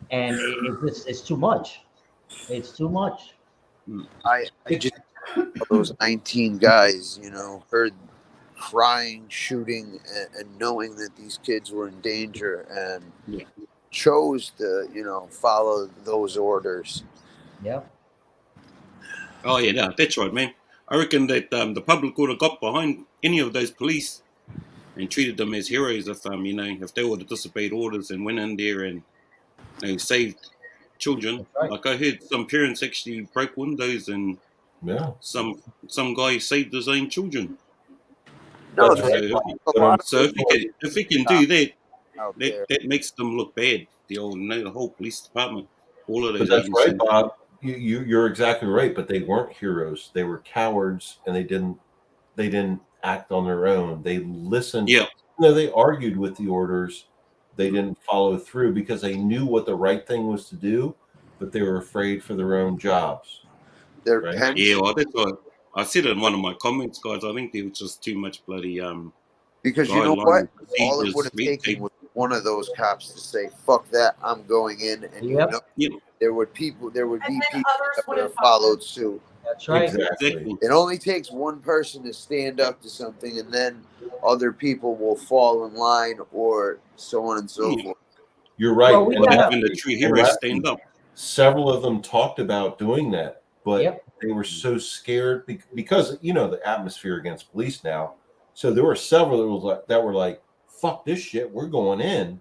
And it's too much. It's too much. I just, those 19 guys, heard crying, shooting, and knowing that these kids were in danger and chose to, follow those orders. Yeah. Oh, yeah, no, that's right, man. I reckon that the public would have got behind any of those police and treated them as heroes if, if they would have disobeyed orders and went in there and saved children. Right. Like I heard some parents actually broke windows and some guy saved his own children. No, so if he can do that, that makes them look bad. The whole police department, all of those. But that's right, Bob. You're exactly right. But they weren't heroes. They were cowards, and they didn't act on their own. They listened. Yeah. They argued with the orders. They didn't follow through because they knew what the right thing was to do, but they were afraid for their own jobs. Right? Yeah, well, that's what I said in one of my comments, guys. I think there was just too much bloody because you know what? All it would have taken was one of those cops to say, "Fuck that, I'm going in," and there would be people that would have followed suit. That's right. Exactly. It only takes one person to stand up to something, and then other people will fall in line, or so on and so forth. You're right. Well, the true heroes stand up. Several of them talked about doing that, but they were so scared because the atmosphere against police now. So there were several that were like, "Fuck this shit, we're going in,"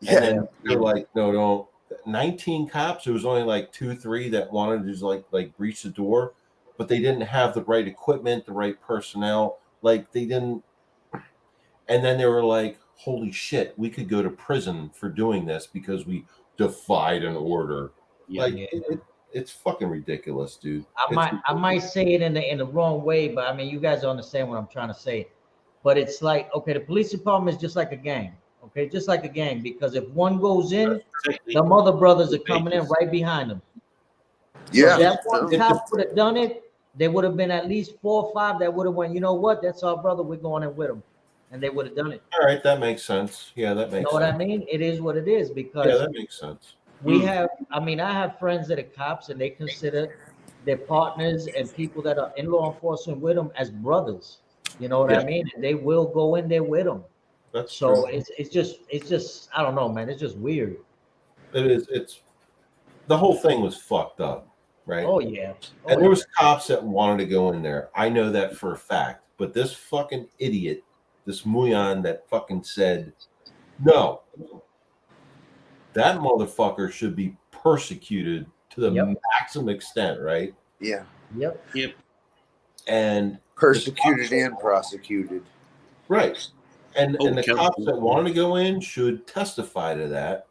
and then they're like, "No, don't." 19 cops. There was only like 2-3 that wanted to just like breach the door, but they didn't have the right equipment, the right personnel. Like they didn't. And then they were like, "Holy shit, we could go to prison for doing this because we defied an order." It's fucking ridiculous, dude. I might say it in the wrong way, but you guys understand what I'm trying to say. But it's like, okay, the police department is just like a gang. Okay, just like a gang, because if one goes in, the other brothers are coming in right behind them. Yeah. So that one cop would have done it, there would have been at least 4 or 5 that would have went, you know what, that's our brother, we're going in with him. And they would have done it. All right, that makes sense. Yeah, that makes sense. You know what I mean? It is what it is, because that makes sense. We have, I have friends that are cops, and they consider their partners and people that are in law enforcement with them as brothers. You know what I mean? And they will go in there with them. That's so true. It's just I don't know, man. It's just weird. It is. It's the whole thing was fucked up, right? Oh yeah. And there was cops that wanted to go in there. I know that for a fact. But this fucking idiot this Muyan that fucking said, no, that motherfucker should be persecuted to the maximum extent, right? Yeah. Yep. And persecuted and prosecuted. Right. And the cops that want to go in should testify to that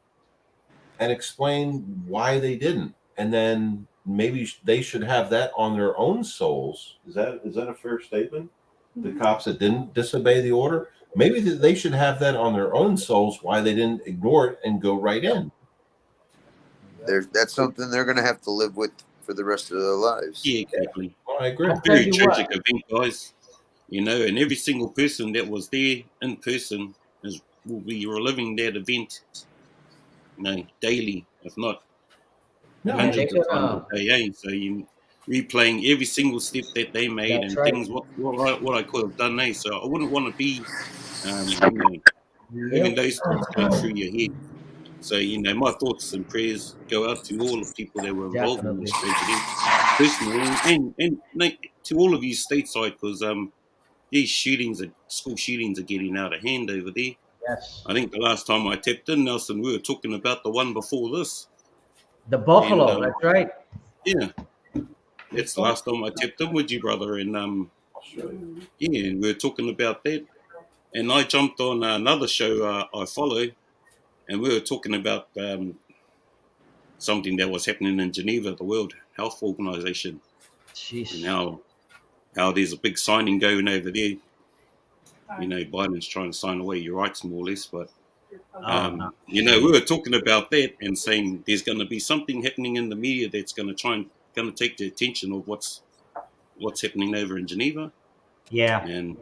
and explain why they didn't. And then maybe they should have that on their own souls. Is that a fair statement? The cops that didn't disobey the order, maybe they should have that on their own souls why they didn't ignore it and go right in. That's something they're going to have to live with for the rest of their lives. Yeah, exactly. Well, I agree. Very tragic event, guys. You know, and every single person that was there in person will be reliving that event, you know, daily, if not hundreds of times a day. So you replaying every single step that they made and things what I could have done. So I wouldn't want to be, having those things going through your head. So my thoughts and prayers go out to all the people that were involved in this tragedy, personally, and to all of you stateside, because these school shootings are getting out of hand over there. Yes. I think the last time I tapped in, Nelson, we were talking about the one before this. The Buffalo, that's right. Yeah. That's the last time I tapped in with you, brother. And we were talking about that. And I jumped on another show I follow, and we were talking about something that was happening in Geneva, the World Health Organization. Jeez. And how there's a big signing going over there. Biden's trying to sign away your rights more or less, but we were talking about that and saying there's going to be something happening in the media that's going to take the attention of what's happening over in Geneva. Yeah. And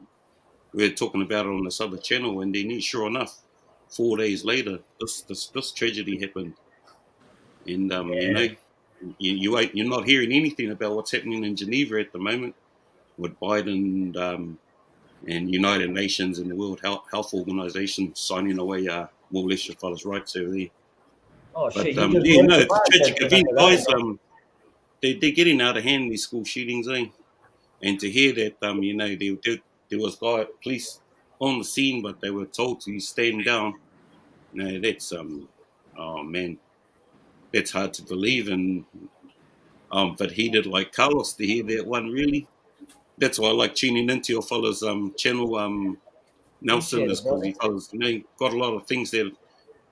we were talking about it on this other channel, and then sure enough, 4 days later, this tragedy happened. And you're not hearing anything about what's happening in Geneva at the moment with Biden and United Nations and the World Health Organization signing away more or less your fellas' rights over there. Oh, but, shit. it's a tragic event, guys. They're getting out of hand, these school shootings, And to hear that, there was police on the scene, but they were told to stand down. That's oh man, that's hard to believe. And but he did like Carlos to hear that one. Really, that's why I like tuning into your fellas' channel, Nelson, is because you fellas got a lot of things that are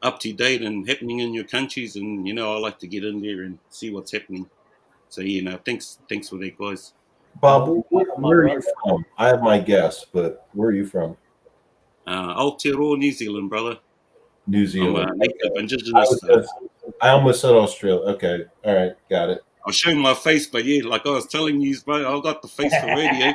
up to date and happening in your countries, and I like to get in there and see what's happening. So thanks for that, guys. Bob, where are you from? I have my guess, but where are you from? Aotearoa, New Zealand, brother. New Zealand. I'm native indigenous. I almost said Australia. Okay, all right, got it. I'll show you my face, but like I was telling you, bro, I got the face for radio.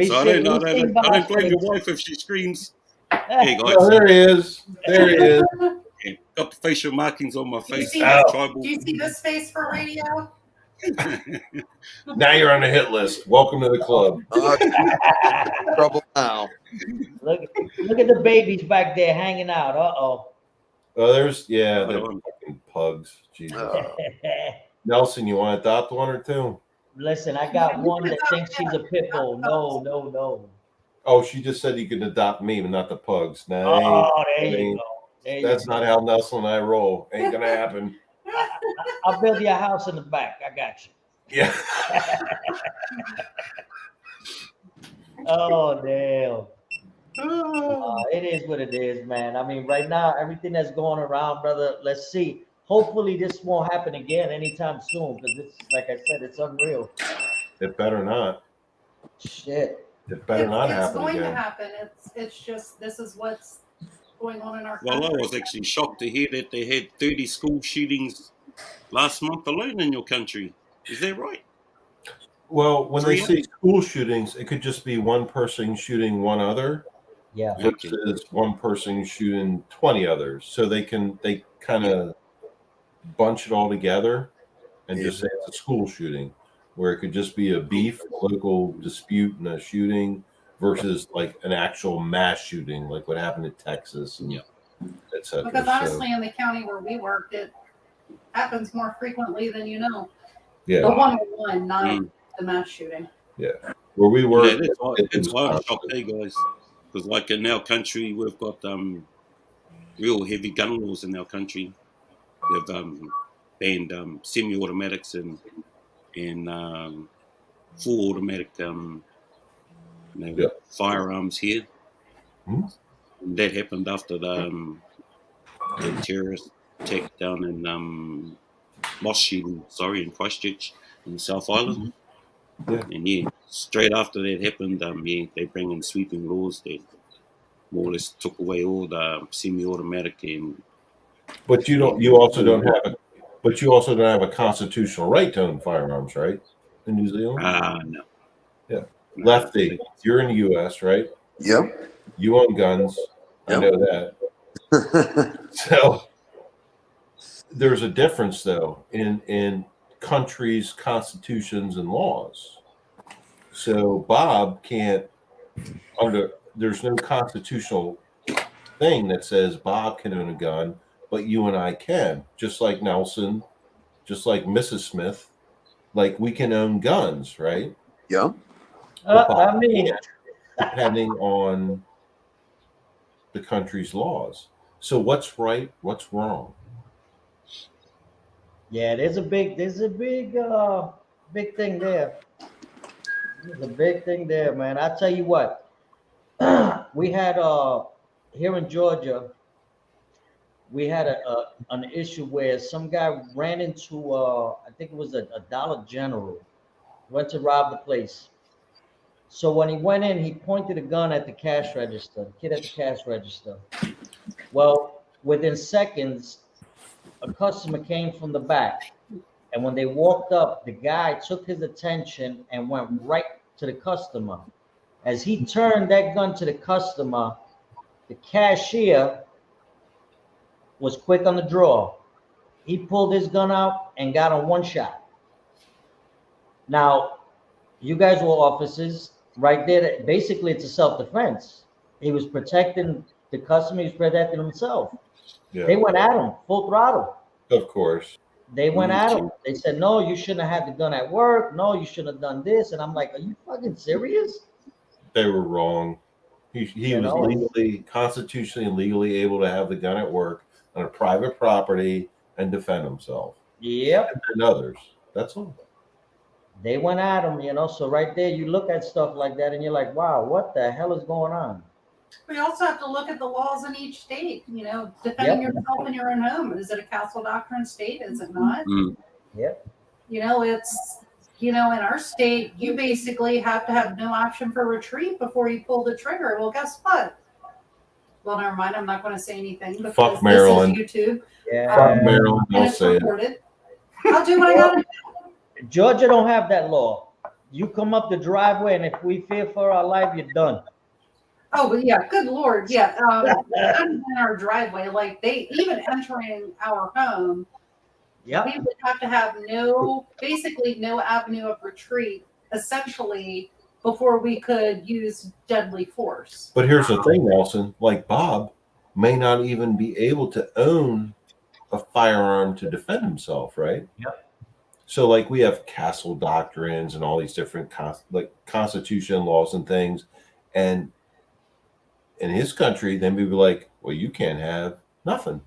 So I don't blame your wife if she screams. Hey guys, there he is. There he is. Yeah, got the facial markings on my face. Do you see this face for radio? Now you're on the hit list. Welcome to the club. Trouble now. Look at the babies back there hanging out. Oh, they're fucking pugs. Jesus. Nelson, you want to adopt one or two? Listen, I got one that thinks she's a pit bull. No. Oh, she just said you can adopt me, but not the pugs. There you go. That's not how Nelson and I roll. Ain't gonna happen. I'll build you a house in the back. I got you. Yeah. Oh, damn. It is what it is, man. I mean, right now, everything that's going around, brother, let's see. Hopefully this won't happen again anytime soon, because it's, like I said, it's unreal. It better not. Shit. It better not happen. It's going again. to happen. It's just, this is what's going on in our Well, country. I was actually shocked to hear that they had 30 school shootings last month alone in your country. Is that right? Well, when they say school shootings, it could just be one person shooting one other. Yeah. Versus one person shooting 20 others. So they kind of bunch it all together and just say it's a school shooting, where it could just be a beef, local dispute and a shooting versus like an actual mass shooting, like what happened in Texas and et cetera. Because honestly, in the county where we worked, it happens more frequently than you know. Yeah. The 101, not the mass shooting. Yeah. Where we were, Yeah, that's why it I'm was shocked, hey guys, because like in our country, we've got real heavy gun laws in our country. They've banned semi-automatics and full automatic firearms here. Hmm? And that happened after the terrorist attack down in Moss Shooting, in Christchurch in the South Island. Yeah. And yeah, straight after that happened, they bring in sweeping laws that more or less took away all the semi-automatic and. But you also don't have a constitutional right to own firearms, right? In New Zealand? No. Yeah. Lefty, you're in the US, right? Yep. You own guns. I know that. So there's a difference though in countries' constitutions and laws. So Bob can't there's no constitutional thing that says Bob can own a gun, but you and I can, just like Nelson, just like Mrs. Smith, like we can own guns, right? Yeah. I mean, depending on the country's laws. So what's right? What's wrong? yeah, there's a big big thing there. There's a big thing there, man. I tell you what, we had here in Georgia, we had an issue where some guy ran into I think it was a Dollar General, went to rob the place. So when he went in, he pointed a gun at the cash register, the kid at the cash register. Well, within seconds, a customer came from the back. And when they walked up, the guy took his attention and went right to the customer. As he turned that gun to the customer, the cashier was quick on the draw. He pulled his gun out and got him one shot. Now, you guys were officers right there. Basically, it's a self-defense. He was protecting the customer. He was protecting himself. Yeah. They went at him full throttle. Of course. They went at him. They said, no, you shouldn't have had the gun at work. No, you shouldn't have done this. And I'm like, are you fucking serious? They were wrong. He was legally, constitutionally and legally able to have the gun at work on a private property and defend himself. Yep. And others. That's all. They went at him, so right there, you look at stuff like that and you're like, wow, what the hell is going on? We also have to look at the laws in each state. Defending yourself in your own home. Is it a castle doctrine state? Is it not? Yep. It's in our state, you basically have to have no option for retreat before you pull the trigger. Well, guess what? Well, never mind. I'm not going to say anything because Fuck Maryland. This is YouTube. Yeah. Fuck Maryland. And Don't it's say it. recorded. I'll do what I got to do. Georgia don't have that law. You come up the driveway, and if we fear for our life, you're done. Oh, but yeah, good Lord. Yeah. In our driveway, like they even entering our home, we would have to have basically no avenue of retreat, essentially, before we could use deadly force. But here's the thing, Nelson. Like Bob may not even be able to own a firearm to defend himself, right? Yep. So, like, we have castle doctrines and all these different constitution laws and things, and in his country, then we be like, well, you can't have nothing.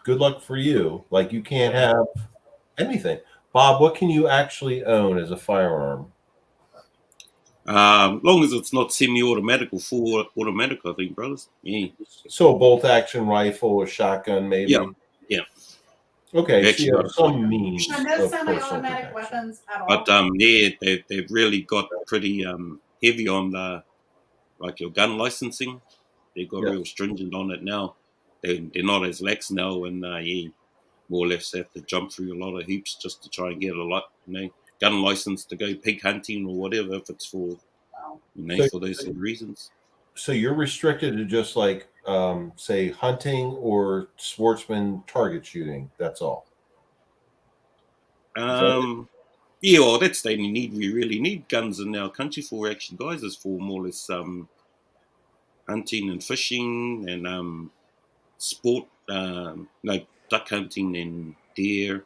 Good luck for you. Like, you can't have anything. Bob, what can you actually own as a firearm? Long as it's not semi-automatic or full automatic, I think, brothers. Yeah. So a bolt-action rifle, a shotgun, maybe? Yeah. Okay, so you have some means And no of personal semi-automatic protection. weapons at all. But they've really got pretty heavy on your gun licensing. They got real stringent on it now. They're not as lax now, and more or less have to jump through a lot of hoops just to try and get a gun license to go pig hunting or whatever, if it's for for those sort of reasons. So you're restricted to just like say hunting or sportsman target shooting. That's all. Yeah, well, that's the only need we really need guns in our country for. Actually, guys, is for more or less hunting and fishing and sport, like duck hunting and deer.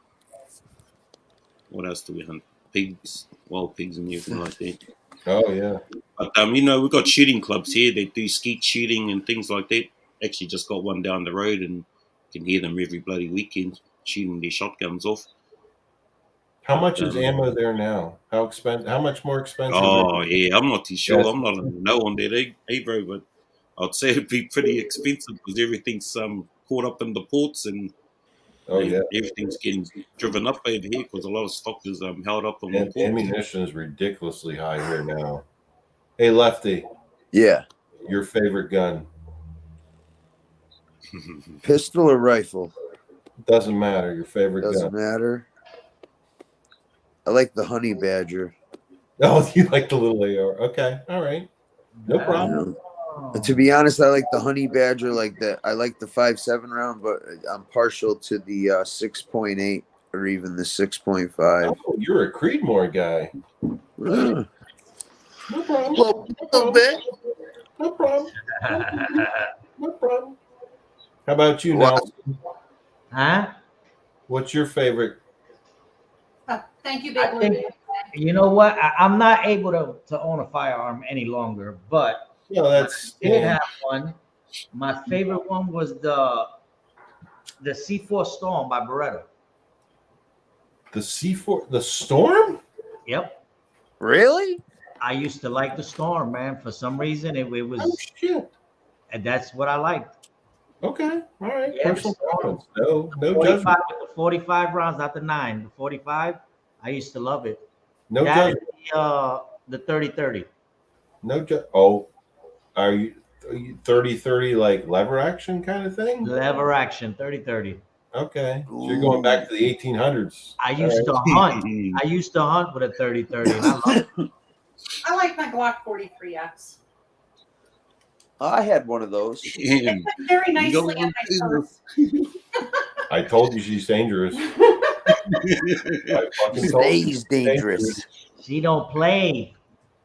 What else do we hunt? Pigs, wild pigs and everything like that. Oh yeah. But you know, we've got shooting clubs here. They do skeet shooting and things like that. Actually, just got one down the road, and you can hear them every bloody weekend shooting their shotguns off. How much is ammo there now? How expensive? How much more expensive? Oh yeah, I'm not too sure. Yes. I'm not a no on that either, but I'd say it'd be pretty expensive because everything's caught up in the ports and everything's getting driven up over here because a lot of stock is held up on the ports. Ammunition is ridiculously high here now. Hey, Lefty. Yeah. Your favorite gun? Pistol or rifle? Doesn't matter. Your favorite gun? Doesn't matter. I like the Honey Badger. Oh, you like the little AR? Okay, all right, no problem. And to be honest, I like the Honey Badger like that. I like the 5.7 round, but I'm partial to the 6.8 or even the 6.5. Oh, you're a Creedmoor guy. No problem. little bit. No problem. No problem. How about you, Nelson? Huh? What's your favorite? Thank you, I Big think, Lou. you know what? I'm not able to own a firearm any longer, but that's I did have one. My favorite one was the C4 Storm by Beretta. The C4, the Storm? Yep. Really? I used to like the Storm, man. For some reason, it was. Oh shit! And that's what I liked. Okay, all right. Yeah, Personal preference. No 45 judgment. with the 45 rounds, not the 9. The 45, I used to love it. No That judgment. and the 30-30. No judgment. Oh, are you 30-30 like lever action kind of thing? Lever action, 30-30. Okay, so you're going back to the 1800s. I used to hunt. I used to hunt with a 30-30. And I loved it. I like my Glock 43X. I had one of those. It's very nicely in my purse. I told you she's dangerous. Stays dangerous. She don't play.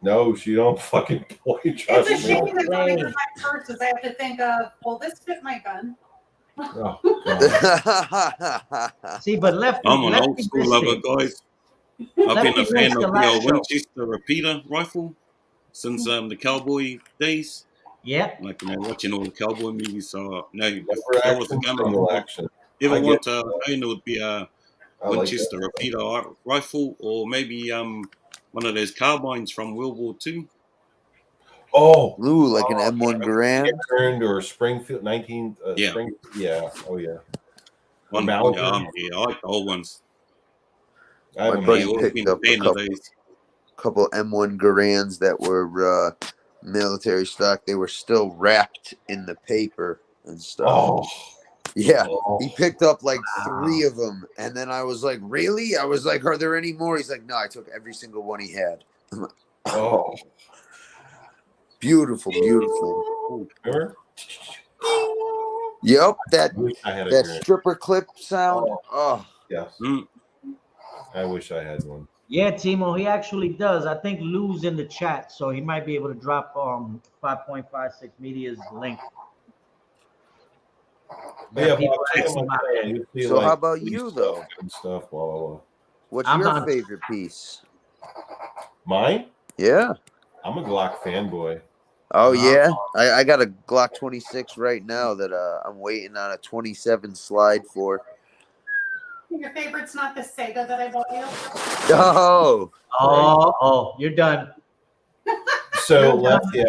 No, she don't fucking play. It's Trust a me. shame that when I get my purses, I have to think of, well, this fit my gun. Oh, See, but Lefty, I'm an Lefty old school missed lover, it. guys. I've been a Lefty fan missed of the the last show. Winchester repeater rifle since the cowboy days. Yeah. Like, you know, watching all the cowboy movies. So, no, if Lever there was a action, gun single I action. ever I want get- to own, it would be a I like Winchester that. repeater rifle or maybe one of those carbines from World War II. Oh, Ooh, like an M1 Garand. Garand or Springfield 19. Yeah. Yeah. Oh yeah. One, Mauser. yeah, I like the old ones. I My haven't buddy made always picked been a up a fan of couple, those. couple M1 Garands that were military stock. They were still wrapped in the paper and stuff. Oh. Yeah, Oh. he picked up like 3 of them, and then I was like, "Really?" I was like, "Are there any more?" He's like, "No, I took every single one he had." I'm like, Oh. beautiful, beautiful. Remember? Yep, that I wish I had a that Garand. stripper clip sound. Oh, Yes. Mm. I wish I had one. Yeah, Timo, he actually does. I think Lou's in the chat, so he might be able to drop 5.56 Media's link. Yeah, people Bob, check ask my about channel. You see, So like, how about police you, stuff though? And stuff. Blah, blah, blah. what's I'm your on- favorite piece? Mine? Yeah. I'm a Glock fanboy. Oh yeah, I got a Glock 26 right now that I'm waiting on a 27 slide for. Your favorite's not the Sega that I bought you? Oh, Oh, you're done. So, Lefty,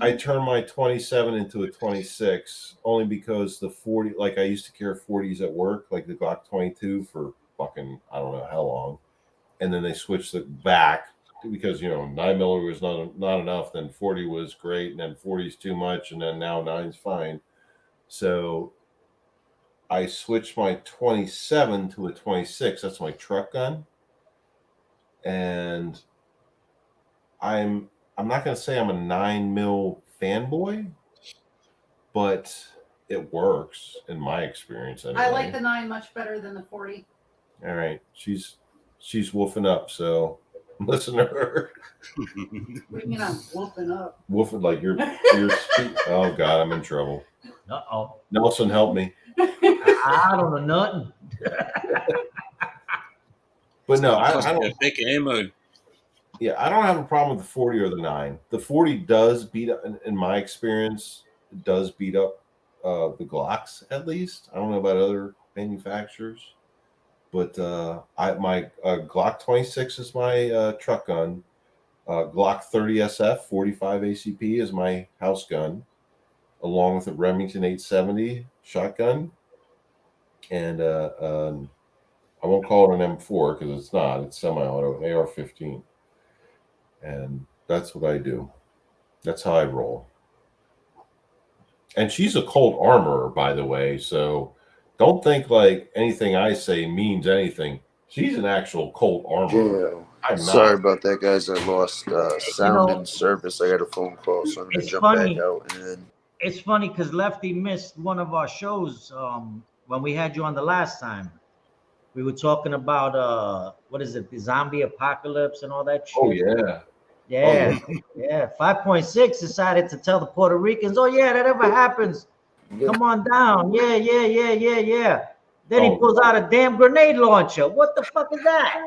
I turned my 27 into a 26 only because the 40, like I used to carry 40s at work, like the Glock 22 for fucking, I don't know how long. And then they switched it back because, 9mm was not enough. Then 40 was great. And then 40 is too much. And then now 9's fine. So I switched my 27 to a 26. That's my truck gun. And I'm not going to say I'm a 9mm fanboy, but it works in my experience. Anyway. I like the 9 much better than the 40. All right, she's woofing up, so listen to her. What do you mean I'm whooping up? Woofing like you're oh God, I'm in trouble. Uh-oh. Nelson, help me. I don't know nothing. But no, I Cost don't. a big ammo. Yeah, I don't have a problem with the 40 or the 9. The 40 does beat up, in my experience, it does beat up the Glocks at least. I don't know about other manufacturers, but my Glock 26 is my truck gun. Glock 30 SF 45 ACP is my house gun, along with a Remington 870 shotgun, and I won't call it an M4 because it's not. It's semi-auto, an AR-15. And that's what I do. That's how I roll. And she's a Colt armorer, by the way. So don't think like anything I say means anything. She's an actual Colt armorer. Yeah. Sorry about that, guys. I lost sound and service. I got a phone call, so I'm going to jump back out. And then... It's funny because Lefty missed one of our shows when we had you on the last time. We were talking about, what is it, the zombie apocalypse and all that shit. Oh, yeah. Yeah, yeah. 5.6 decided to tell the Puerto Ricans, oh, yeah, that ever happens. Come on down. Yeah. Then he pulls out a damn grenade launcher. What the fuck is that?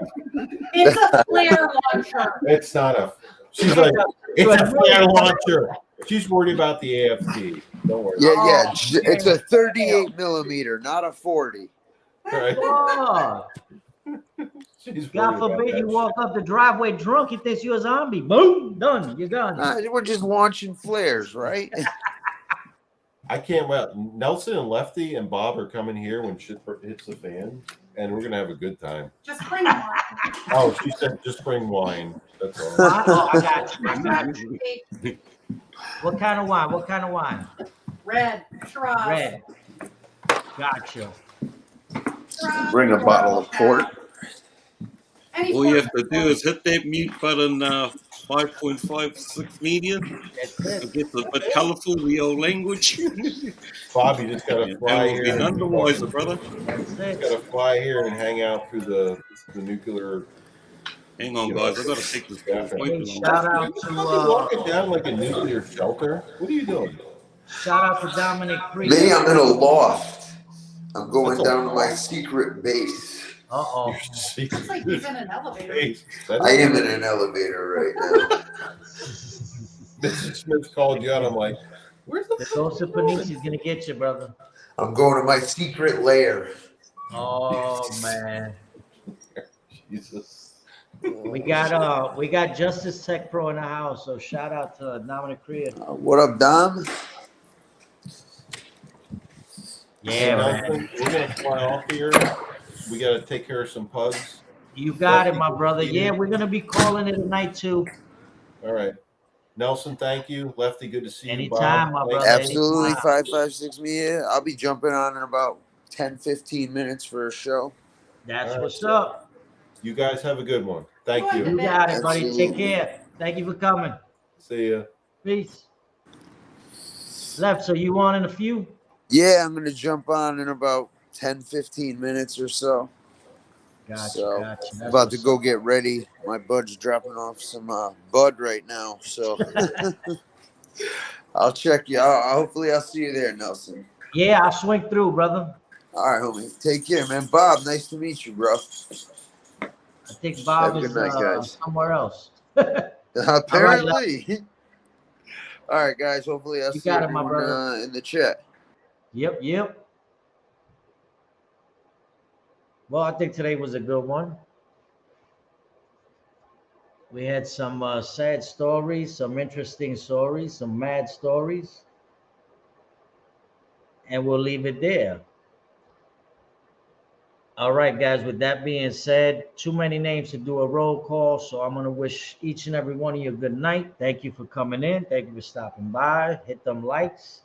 It's a flare launcher. It's not a... She's like, it's a flare launcher. She's worried about the AFT. Don't worry. Yeah. It's a 38 millimeter, not a 40. Right. Oh. God forbid you walk up the driveway drunk, he thinks you're a zombie. Boom, done. You're done. We're just launching flares, right? I can't wait. Nelson and Lefty and Bob are coming here when shit hits the fan, and we're gonna have a good time. Just bring wine. Oh, she said just bring wine. That's all. Oh, I got you. What kind of wine? What kind of wine? Red. Shiraz. Red. Gotcha. Bring a bottle of port. All you have to do is hit that mute button 5.56 medium. It gets a bit colourful, the old language. Bob, you just gotta fly here. None the wiser, brother. That's gotta fly here and hang out through the nuclear. Hang on, guys. I gotta take this call. Shout out to walking down like a nuclear shelter. What are you doing? Shout out to Dominic Creek. Me, I'm in a loft. I'm going down to my secret base. Uh-oh. It's like he's in an elevator. I am in an elevator right now. Mrs. Smith called you out. I'm like, where's the Joseph Panisi's gonna get you, brother. I'm going to my secret lair. Oh man. Jesus. We got Justice Tech Pro in the house, so shout out to Dominic Creek. What up, Dom? Yeah, man. We're gonna fly off here. We got to take care of some pugs. You got it, my brother. Yeah, we're going to be calling it a night, too. All right. Nelson, thank you. Lefty, good to see you. Anytime, my brother. Absolutely. 556 me. Yeah. I'll be jumping on in about 10-15 minutes for a show. That's what's up. You guys have a good one. Thank you. You got it, buddy. Absolutely. Take care. Thank you for coming. See ya. Peace. Left, so you on in a few? Yeah, I'm going to jump on in about 10-15 minutes or so. Gotcha. I'm about to go get ready. My bud's dropping off some bud right now, so I'll check you. Hopefully I'll see you there, Nelson. Yeah, I'll swing through, brother. All right, homie. Take care, man. Bob, nice to meet you, bro. I think Bob Have a is good night, guys. somewhere else. Apparently. All right, guys. Hopefully I'll see got it, my everyone brother. in the chat. Yep. Well, I think today was a good one. We had some sad stories, some interesting stories, some mad stories. And we'll leave it there. All right, guys, with that being said, too many names to do a roll call, so I'm going to wish each and every one of you a good night. Thank you for coming in. Thank you for stopping by. Hit them likes,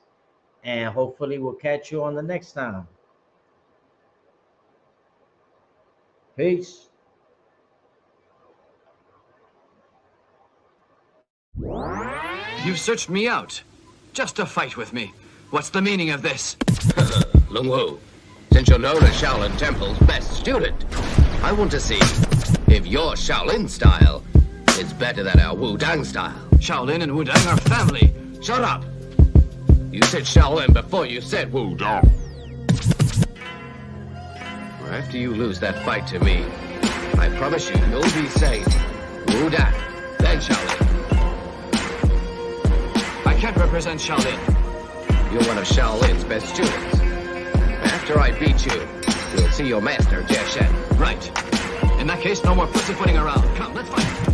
and hopefully we'll catch you on the next time. Peace. You've searched me out just to fight with me. What's the meaning of this? Lung Wu, since you're known as Shaolin Temple's best student, I want to see if your Shaolin style is better than our Wudang style. Shaolin and Wudang are family. Shut up! You said Shaolin before you said Wudang. After you lose that fight to me, I promise you'll be saying Wudang. represent Shaolin. I can't represent Shaolin. You're one of Shaolin's best students. After I beat you, you'll see your master, Jie Shen. Right. In that case, no more pussyfooting around. Come, let's fight.